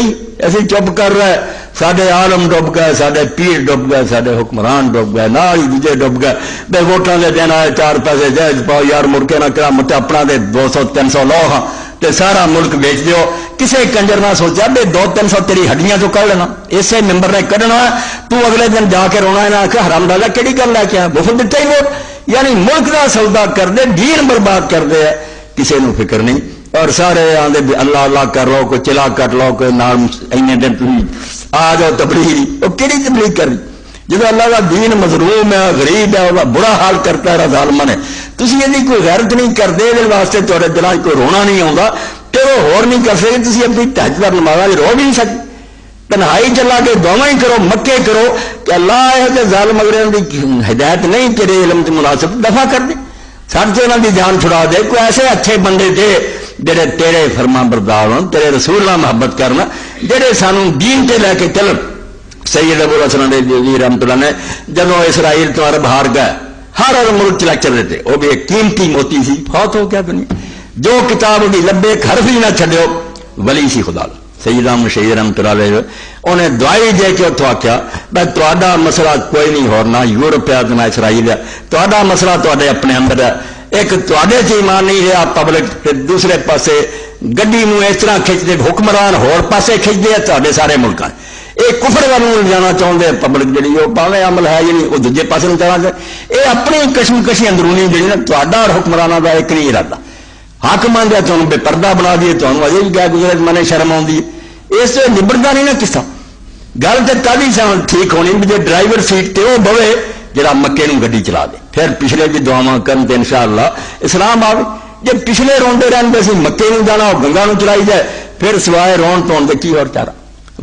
ایسے چپ کر رہا ہے. سارے عالم ڈب گئے سارے پیر ڈب گئے سارے حکمران ڈب گئے نہ ہی دوجے ڈب گئے بے ووٹاں دے دینا ہے 4 پیسے جائز پاؤ یار مڑکے نہ کرا مت اپنا دے 200-300 لو ہاں تے سارا ملک بیچ دیو. کسے کنجر نہ سوچا بے 200-300 تیری ہڈیاں تو کر لینا اسے ممبر نے کھڑنا تو اگلے دن جا کے رونا ہے نہ کہ حرام ڈالا کیڑی گل ہے کیا وفد دیتا ہی ووٹ یعنی ملک کا سودا کر دے دین برباد کر دے کسی نو فکر نہیں. اور سارے آدھے اللہ اللہ کر لو کوئی چلا کٹ لو کوئی نام این دن تھی آ جاؤ تبلیغ وہ کہڑی تبلیغ کر جب اللہ کا دین مظلوم ہے غریب ہے وہ برا حال کرتا ہے ظالم نے تھی یہ کوئی غیرت نہیں کرتے یہ واسطے تھوڑے دل کوئی رونا نہیں آتا کہ وہ ہور نہیں کر سکتے تھی اپنی تہذیب نماز رو بھی نہیں سکتے تنہائی چلا کے دونوں ہی کرو مکے کرو کہ اللہ ہے کہ ظالم اگر کی ہدایت نہیں تیرے علم سے مناسب دفاع کر دے سب سے انہوں کی جان چھڑا دے کوئی ایسے اچھے بندے تھے جڑے تیرے فرما بردار ہو تیرے رسول نال محبت کرنا جڑے سانو دین تے لے کے چلن. سید ابو الحسن ندوی رحمۃ اللہ نے جب اسرائیل تو عرب ہار گئے ہر ملک چلا چل رہے تھے وہ بھی ایک قیمتی موتی سی فوت ہو گیا دنیا جو کتاب کی لبے ایک حرف ہی نہ چھڈیو ولی سی خدا سیدنا مشیر رحمۃ اللہ علیہ انہیں دعائی دے کے اتوں آخیا بھائی تا مسئلہ کوئی نہیں ہورنا یورپ ہے نہ اسرائیل ہے تا مسئلہ تے اپنے اندر ہے ایک تے ایمان نہیں رہا پبلک دوسرے پاسے گڈی نو اس طرح کھچتے حکمران ہور پاسے کھچتے ہیں تے سارے ملک یہ کفر والوں جانا چاہتے ہیں پبلک جی وہ پاوے عمل ہے جی وہ دوجے پاس نہیں جانا چاہتے یہ اپنی کشمکشی اندرونی جی نا تا اور حکمرانوں کا ایک نہیں ارادہ حق مان دیا تمہیں بے پردہ بنا دیے تمہیں اجے بھی کیا گزرے من شرم آتی ہے اس سے نبڑتا نہیں نا کسا گل تو کدی ٹھیک ہونی بھی جی ڈرائیور سیٹ تے وہ بوے جڑا مکے نو گڈی چلا دے پھر پچھلے بھی دعاواں کرن تے انشاءاللہ اسلام آوے جب پچھلے روندے رہندے سی مکے نو جانا وہ گنگا نو چلائی جائے پھر سوائے رون تو دے کی اور چارہ.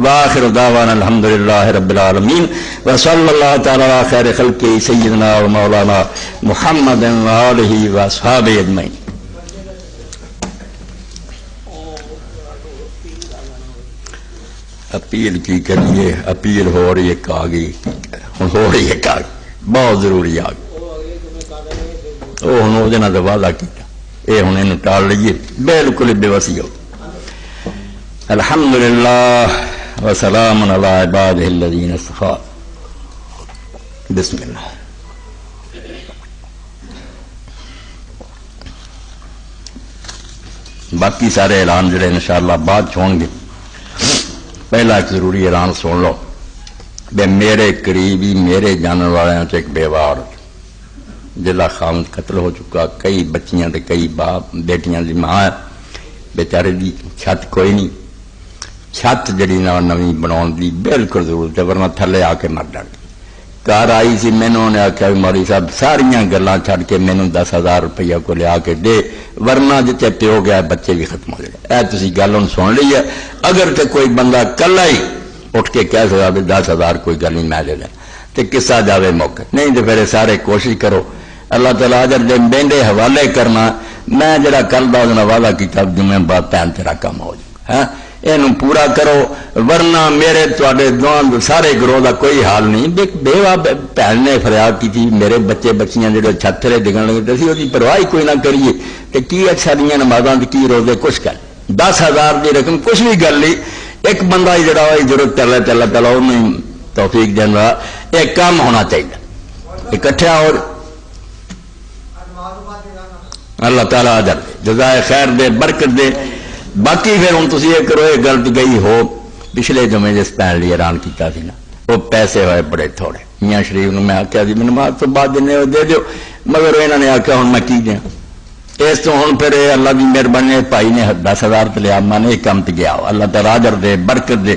واخر دعوانا الحمدللہ رب العالمین وصلی اللہ تعالی علی خیر خلق سیدنا و مولانا محمد و آلہ و اصحابہ اجمعین. اپیل کی کریے اپیل ہو رہی ہے آگئی ہو رہی ہے آگئی بہت ضروری آ گئی وہ ہوں وہ وعدہ کیا یہ ہوں یہ ٹال لیے بالکل بے وسی ہو. الحمدللہ وسلام علی عبادہ الذین اصطفیٰ. بسم اللہ. باقی سارے اعلان جڑے انشاءاللہ بعد چھوڑ گے پہلا ایک ضروری اعلان سن لو بے میرے قریبی میرے جاننے والوں سے ایک بیوار جلا خامد قتل ہو چکا کئی بچیاں تے کئی باپ بیٹیاں دی ماں ہے بیچارے دی چھت کوئی نہیں چھت جڑی نویں بناؤن دی بالکل ضرورت ہے ورنہ تھلے آ کے مر ڈال گھر آئی سی مینوں نے آخیا مولوی صاحب ساریاں گلاں چھڈ کے مینوں 10,000 روپیہ کو لیا کے دے ورنہ جتنے پیو گیا بچے بھی ختم ہو جائے. اے تسی گل ہن سن لی ہے اگر تے کوئی بندہ کلا ہی اٹھ کے کہہ سکتا بھی 10,000 کوئی گل نہیں میں دے دیں تو قصہ جاوے موقع نہیں تو پھر سارے کوشش کرو اللہ تعالیٰ اگر جب بینڈے حوالے کرنا میں جڑا کل دا وعدہ کیتا جمعے بعد پہن تیرا کام ہو جائے ہاں یہ پورا کرو ورنہ میرے تے دوان سارے گروہ کا کوئی حال نہیں. بیوہ بھن نے فریاد کی تھی میرے بچے بچیاں جڑے چھترے ڈگن لگے اسی وہ پرواہ کوئی نہ کریے کہ کی اچھا دیاں نمازاں کی روزے کچھ کر 10,000 کی رقم کچھ بھی گل نہیں ایک بندہ جڑا وہ ضرورت چل رہا چلا پہلا انہوں توفیق دینا ایک کام ہونا چاہیے اکٹھا. اور اللہ تعالیٰ اجر دے، جزائے خیر دے، برکت دے۔ باقی پھر ہوں تھی یہ کرو، یہ گل گئی ہو پچھلے جمعے جس پہن لیے اعلان کیا سی نا، وہ پیسے ہوئے بڑے تھوڑے۔ میاں شریف نے میں آخیا جی میں نماز تو بعد دینے دے دیو، مگر انہوں نے آخیا ہوں میں کی دیا اس تو ہوں پھر اللہ کی مہربانی بھائی نے 10,000 تے لیا، میں نے ایک کام تے گیا، اللہ تعالیٰ اجر دے، برکت دے۔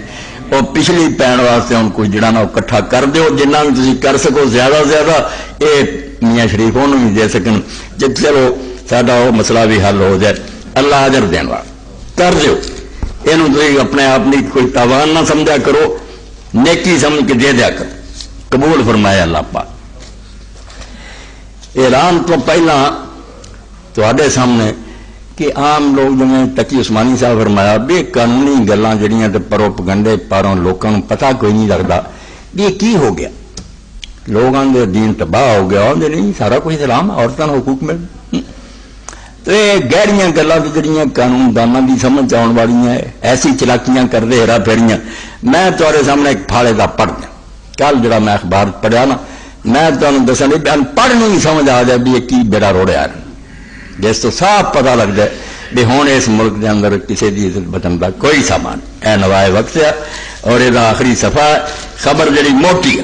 وہ پچھلی پہن واسطے ہوں کوئی جڑا نا کٹھا کر دیو، جنہ بھی تھی کر سکو زیادہ زیادہ، یہ میاں شریف انہوں بھی دے سکن، جب چلو ساڈا وہ مسئلہ بھی حل ہو جائے۔ اللہ اجر دین والا کر دیو، یہ اپنے آپ کی کوئی تاوان نہ سمجھا کرو، نیکی سمجھ کے دے دیا کرو، قبول فرمایا اللہ پاک۔ اعلان تو پہلا تواڈے سامنے کہ عام لوگ جنہیں تقی عثمانی صاحب فرمایا بھی قانونی گلاں جڑیاں تے پروپگنڈے پاروں لوگوں کو پتہ کوئی نہیں لگتا بھی یہ کی ہو گیا، لوگوں کے دین تباہ ہو گیا، آدھے نہیں سارا کچھ اسلام عورتوں کو حقوق مل۔ تو یہ گہریاں گلاں جڑیاں قانون داناں دی سمجھ آن والی ہیں، ایسی چلاکیاں کرتے ہیرا پھیریاں۔ میں تمہارے سامنے ایک پھاڑے کا پڑھ دیا، کل جڑا میں اخبار پڑھیا نا، میں تمہیں دسا نہیں بیان پڑھنے ہی سمجھ آ جائے بھی یہ کی بیڑا روڑیا ہے، جس تو صاف پتہ لگ جائے بھی ہوں اس ملک کے اندر کسی کی عزت بچن کا کوئی سامان اے نوائے وقت ہے۔ اور یہ آخری صفحہ ہے، خبر جڑی موٹی ہے،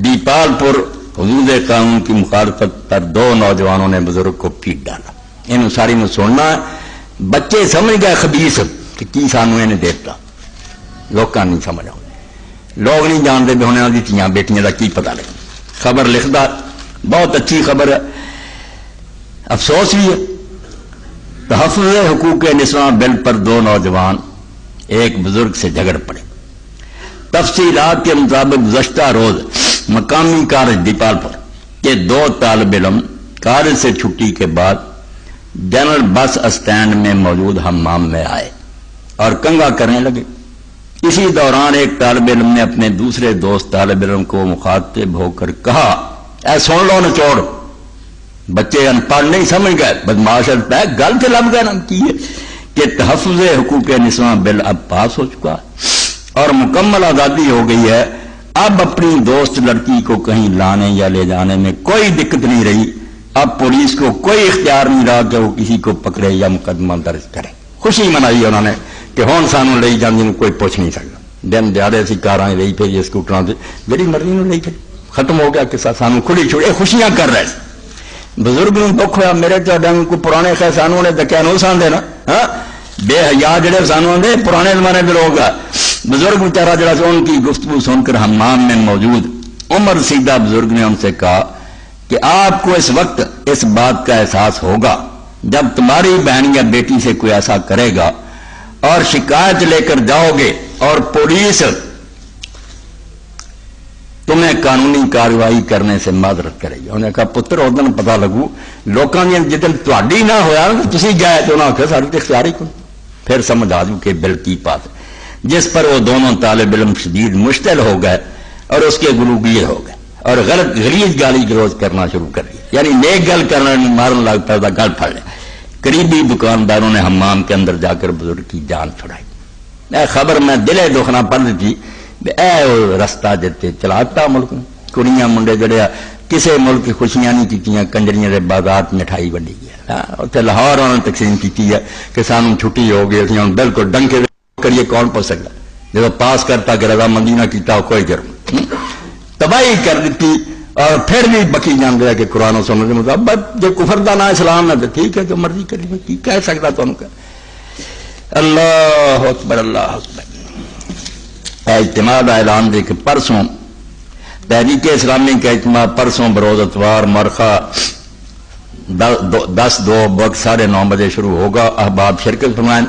دیپال پور حدود قانون کی مخالفت پر 2 نوجوانوں نے بزرگ کو پیٹ ڈالا۔ انہوں ساری میں سننا ہے، بچے سمجھ گئے خبیث کہ کی سانو انہیں دیتا، لوگ نہیں سمجھ آؤ، لوگ نہیں جانتے بھی ہونے والی تیاں بیٹیاں کا کی پتہ لگا۔ خبر لکھتا بہت اچھی خبر ہے، افسوس بھی ہے۔ تحفظ حقوق نسواں بل پر 2 نوجوان ایک بزرگ سے جھگڑ پڑے۔ تفصیلات کے مطابق گزشتہ روز مقامی کالج دیپال پر کے 2 طالب علم کالج سے چھٹی کے بعد جنرل بس اسٹینڈ میں موجود حمام میں آئے اور کنگا کرنے لگے۔ اسی دوران ایک طالب علم نے اپنے دوسرے دوست طالب علم کو مخاطب ہو کر کہا، اے سن لو نچوڑ، بچے ان پڑھ نہیں سمجھ گئے، بدماش گل سے لب گئے نام کی ہے کہ تحفظ حقوق نسواں بل اب پاس ہو چکا اور مکمل آزادی ہو گئی ہے۔ اب اپنی دوست لڑکی کو کہیں لانے یا لے جانے میں کوئی دقت نہیں رہی، اب پولیس کو کوئی اختیار نہیں رہا کہ وہ کسی کو پکڑے یا مقدمہ درج کرے۔ خوشی منائی انہوں نے کہ ہوں سانو لے جانے کوئی پوچھ نہیں سکتا، دن دیہڑے سی کاراں لئی پھر سکوٹراں سے جڑی مرضی نو لے چلی، ختم ہو گیا قصہ، سانو کھلی چھوڑے خوشیاں کر رہے تھے۔ بزرگ نو دکھ ہوا، میرے ڈنگ کو پرانے خیر سانو نے دکیا نو سان دینا، ہاں بے حیا جڑے سانو آدھے پرانے زمانے کے لوگ، بزرگ بیچارہ جڑا ان کی گفتگو سن کر حمام میں موجود عمر سیدھا بزرگ نے ان سے کہا کہ آپ کو اس وقت اس بات کا احساس ہوگا جب تمہاری بہن یا بیٹی سے کوئی ایسا کرے گا اور شکایت لے کر جاؤ گے اور پولیس تمہیں قانونی کارروائی کرنے سے معذرت کرے گی۔ انہوں نے کہا پتر ادن پتا لگو لوگوں کی جدن تھی نہ ہوا تھی گئے تو انہوں نے کہا ساری اختیار ہی کوئی، پھر سمجھ آ کہ بل کی بات، جس پر وہ دونوں طالب علم شدید مشتعل ہو گئے اور اس کے گلوگیر ہو گئے اور غلط غلیظ گالی گلوچ کرنا شروع کر دیا، یعنی نیک گل کرنا مارن لگ پڑا، گل پھڑ لیا۔ قریبی دکانداروں نے حمام کے اندر جا کر بزرگ کی جان چھڑائی۔ اے خبر میں دلے دکھنا پڑ تھی، اے رستہ جتے چلاتا ملک کڑیاں منڈے جڑے کسے ملک کی خوشیاں نہیں کیتیاں، کنجریاں دے بازار مٹھائی ونڈی ہے، اتنے لاہور انہوں نے تقسیم کی ہے کہ سانو چھٹی ہو گئی، ہوں بالکل ڈنکے کریے کون پوچھ سکتا، جب پاس کرتا کہ رضامندی نہ کیتا کوئی جرم، تباہی کر دیتی۔ اور پھر بھی بکی جان گیا کہ قرآن و سنت کے مطابق جو کفر دا نا اسلام ہے تو ٹھیک ہے، جو مرضی کری کی کہہ سکتا تو ان کا۔ اللہ اکبر اللہ اکبر۔ اجتماع کا اعلان دے کہ پرسوں تحریک اسلامی کا اجتماع پرسوں بروز اتوار مرخہ 10/2 وقت 9:30 بجے شروع ہوگا۔ احباب شرکت فرمائیں،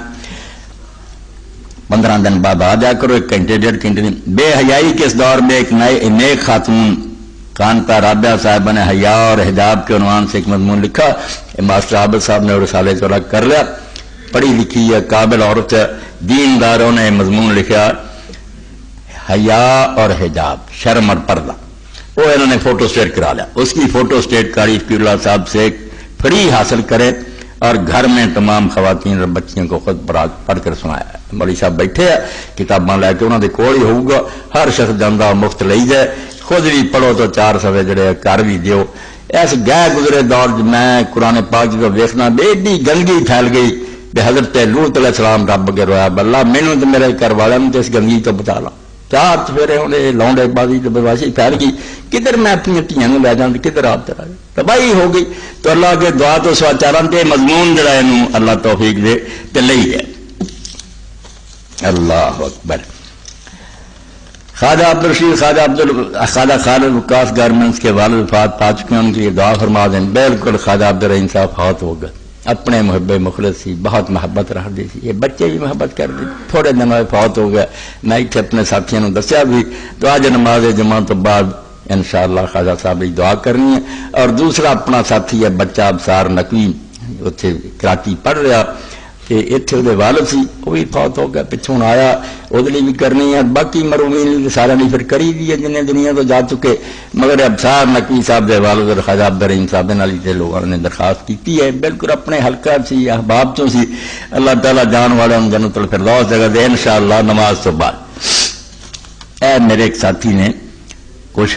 15 دن بعد آ جا کرو، 1 گھنٹے 1.5 گھنٹے۔ بے حیائی کے اس دور میں ایک نیک خاتون کانتا رابعہ صاحبہ نے حیا اور حجاب کے عنوان سے ایک مضمون لکھا، ماسٹر عابد صاحب نے رسالے چورا کر لیا، پڑھی لکھی ہے، قابل عورت ہے، دینداروں نے مضمون لکھا حیا اور حجاب، شرم اور پردہ، وہ انہوں نے فوٹو اسٹیٹ کرا لیا۔ اس کی فوٹو اسٹیٹ کاری فقیر اللہ صاحب سے فری حاصل کرے اور گھر میں تمام خواتین اور بچیوں کو خود پڑھ کر سنایا۔ مولوی صاحب بیٹھے ہیں کتاباں لے کے، انہوں نے کول ہی ہوگا، ہر شخص جانا مفت لے جائے، خود بھی پڑھو تو 4 صفحے جڑے کر بھی دیو، اس گئے گزرے دور میں قرآن پاک جو ویکھنا ایڈی گندگی پھیل گئی کہ حضرت لوط علیہ السلام رب کے رویا اللہ مینوں تے میرے گھر والوں تے اس گندگی تو بچا لا، چار چفیرے ہونے لونڈے بازی تو بدماشی پھیل گئی، کدھر میں اپنی دھیاں لے جاؤں کدھر آپ چلا گیا، تباہی ہو گئی۔ تو اللہ کے دعا تو سواچاراں تے مضمون جڑا ہے اللہ توفیق دے تے لئی ہے۔ اللہ اکبر۔ خواجہ عبدالرشید خواجہ خالد وقاص گارمنٹس کے والد وفات پا چکے ہیں، ان کی دعا فرما دیں۔ بالکل خواجہ عبدالرحیم صاحب فوت ہو گئے، اپنے محب مخلص سی، بہت محبت رکھتے سی، یہ بچے بھی محبت کرتے، تھوڑے دن میں فوت ہو گئے۔ میں اتنے اپنے ساتھیوں نے دسیا بھی تو آج نماز جمعہ تو بعد انشاءاللہ خواجہ صاحب کی دعا کرنی ہے۔ اور دوسرا اپنا ساتھی ہے بچہ ابصار نقوی، اتنے کراچی پڑھ رہا، اتنے وہ والد سی وہ بھی فوت ہو گیا، پچھوں آیا وہ بھی کرنی ہے۔ باقی مرومین سارا نہیں پھر کری دی ہے جنہیں دنیا تو جا چکے، مگر ابصار نقوی صاحب دے والد خواجہ عبدالرحیم صاحب نال تے لوگوں نے درخواست کی ہے، بالکل اپنے حلقہ سی احباب چوں سی، اللہ تعالیٰ جان والے جنت الفردوس جگہ دے انشاءاللہ نماز تو بعد۔ اے میرے ایک ساتھی نے کچھ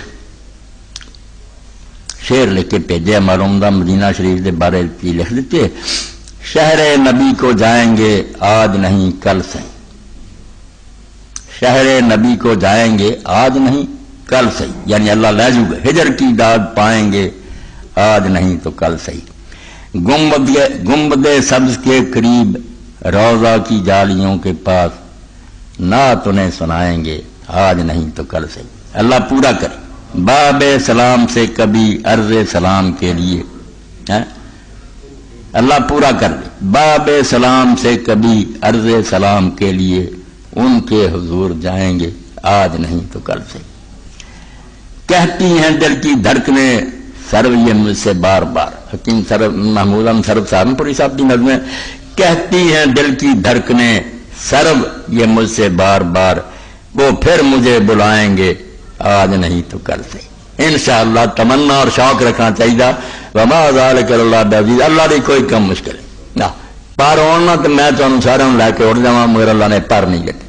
شعر لکھ کے بھیجے، معلوم دا مدینہ شریف دے بارے لکھ دیتے، شہر نبی کو جائیں گے آج نہیں کل سے، شہر نبی کو جائیں گے آج نہیں کل سے، یعنی اللہ لے جو گے، ہجر کی داد پائیں گے آج نہیں تو کل سے، گنبد سبز کے قریب روضہ کی جالیوں کے پاس نعت انہیں سنائیں گے آج نہیں تو کل سے۔ اللہ پورا کرے۔ باب سلام سے کبھی عرض سلام کے لیے اللہ پورا کر دے، باب سلام سے کبھی عرض سلام کے لیے ان کے حضور جائیں گے آج نہیں تو کل سے۔ کہتی ہیں دل کی دھڑکنیں سرو یہ مجھ سے بار بار، حکیم محمود سرو سہارنپوری صاحب کی نظمیں، کہتی ہیں دل کی دھڑکنیں سرو یہ مجھ سے بار بار، وہ پھر مجھے بلائیں گے آج نہیں تو کل سے۔ انشاءاللہ تمنا اور شوق رکھنا چاہیے، وما ذالک اللہ بعزیز، اللہ دی کوئی کم مشکل نہ پر ہونا تو میں تمہیں سارے لے کے اڑ جا، مگر اللہ نے پر نہیں کٹے،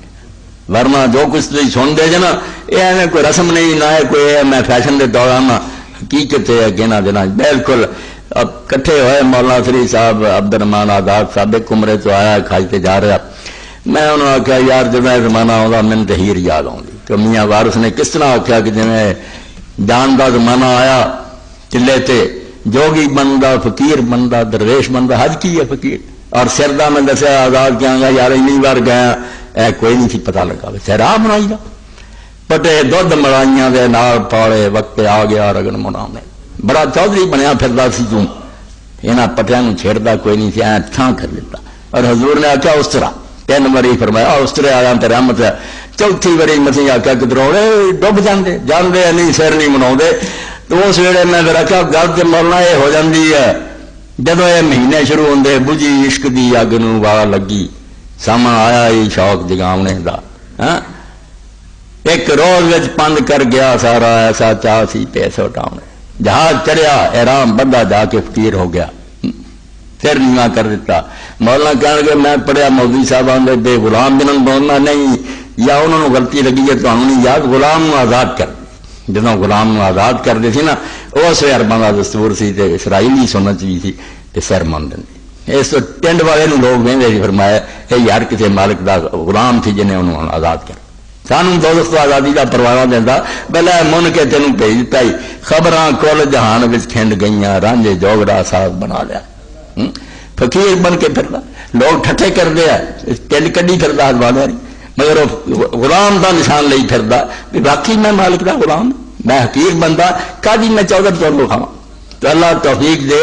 ورنہ جو کچھ تھی سن دے جنا یہ کوئی رسم نہیں نہ کوئی میں فیشن دے دوران حقیقت ہے کہنا دینا بالکل۔ اب کٹھے ہوئے مولانا سری صاحب عبد الرحمان آزاد صاحب کمرے تو آیا کھاجتے جا رہا، میں انہوں نے آخیا یار جب میں زمانہ آتا مجھے تو ہیر یاد آؤں گی کہ میاں وارث نے کس طرح آخیا کہ جی جان کا زمانہ آیا چلے تے جوگی بنتا فقیر بنتا درویش بنتا، حج کی ہے فقیر، اور سردا میں دسیا آزاد کیا گا یار اینی بار گیا اے کوئی نہیں سی پتا لگا سیرا بنائی گا پٹے دھد ملائیاں دے نال پاڑے وقت آ گیا رگن منا میں بڑا چودھری بنیا پھردا سی توں یہاں پٹیاں چھیڑتا کوئی نہیں سی اے تھان کر دیتا۔ اور حضور نے آخیا اس طرح 3 باری فرمایا اس طرح آیا تو رحمت ہے، چوتھی باری مسیح آخیا کدھروں ڈب جاندے جاندے نہیں سر نہیں منا، تو اس ویلے میں پھر آخیا گل تو مرنا یہ ہو جاتی ہے جب یہ مہینے شروع ہوندے بجھی عشق کی اگ نو واہ لگی ساما آیا ہی شوق جگاونے دا، ایک روز وچ پند کر گیا سارا ایسا چاہ سی پیسے اٹھاؤنے، جہاز چڑھیا احرام بندہ جا کے فقیر ہو گیا پھر نیواں کر دیتا۔ مولانا کہنے لگے میں پڑھیا مولوی صاحب آدھے بے غلام جنہوں بولنا نہیں یا انہوں نے غلطی لگی ہے تو ہم نہیں یاد غلام نو آزاد کر جدو غلام نو آزاد کرتے سی نا اس ارباں کا دستور سی تے اسرائیلی سنت بھی سی تے سر من دیں اس تو ٹنڈ والے لوگ وہدے سی فرمایا اے یار کسی مالک دا غلام تھی جنہیں انہوں آزاد کر سانوں دوست کو آزادی کا پروانہ دینا پہلے من کے تینوں بھیج دیتا ہی خبراں کل جہان وچ کھنڈ گئیاں رانجے جوگڑا صاحب بنا لیا فقیر بن کے پھردا لوگ ٹھٹھے کر دیا ٹنڈ کڈی پھردا والے مگر غلام دا نشان لئی پھردا بھی باقی میں مالک دا غلام میں حقیر بندہ کاجی میں چودھر چور کو کھاواں تو اللہ توفیق دے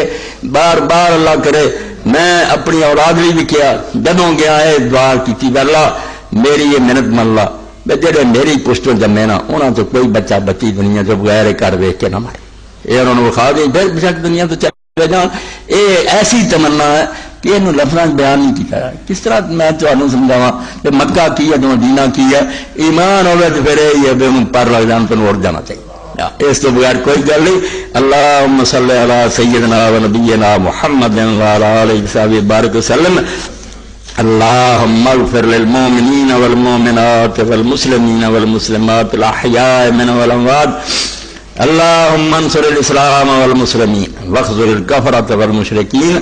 بار بار اللہ کرے۔ میں اپنی اولاد بھی کیا جدوں گیا ہے دعا کی اللہ میری یہ محنت من لا جڑے میری پشتوں جمے نا انہاں تو کوئی بچہ بچی دنیا جو بغیر گھر ویکھ کے نہ مرے، یہ انہوں نے وکھا دیں پھر بشک دنیا تو چلے جان۔ یہ ایسی تمنا ہے کہ یہ لفظ بیان نہیں کیا کس طرح میں تمہیں سمجھاواں کہ مکہ کی ہے مدینہ کی ہے ایمان ہوگا تو پھر یہ پر لگ جان تو اڑ جانا چاہیے، اس تو بغیر کوئی گل نہیں۔ اللہم صلی علی سیدنا و نبینا محمد و علی آلہ وصحبہ بارک وسلم۔ اللہم اغفر للمؤمنین والمؤمنات والمسلمین والمسلمات الاحیاء منهم والاموات اللهم انصر الاسلام والمسلمين واخذل الكفرة والمشركين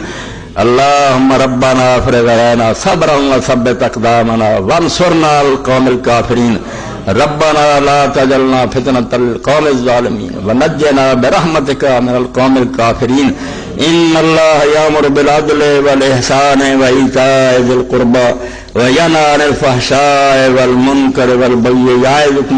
اللهم ربنا افرغ علينا صبرا وثبت اقدامنا وانصرنا على القوم الكافرين ربنا لا تجعلنا فتنة للقوم الظالمين ونجنا برحمتك من القوم الكافرين ان الله يأمر بالعدل والإحسان وإيتاء ذي القربى وينهى عن الفحشاء والمنكر والبغي يعظكم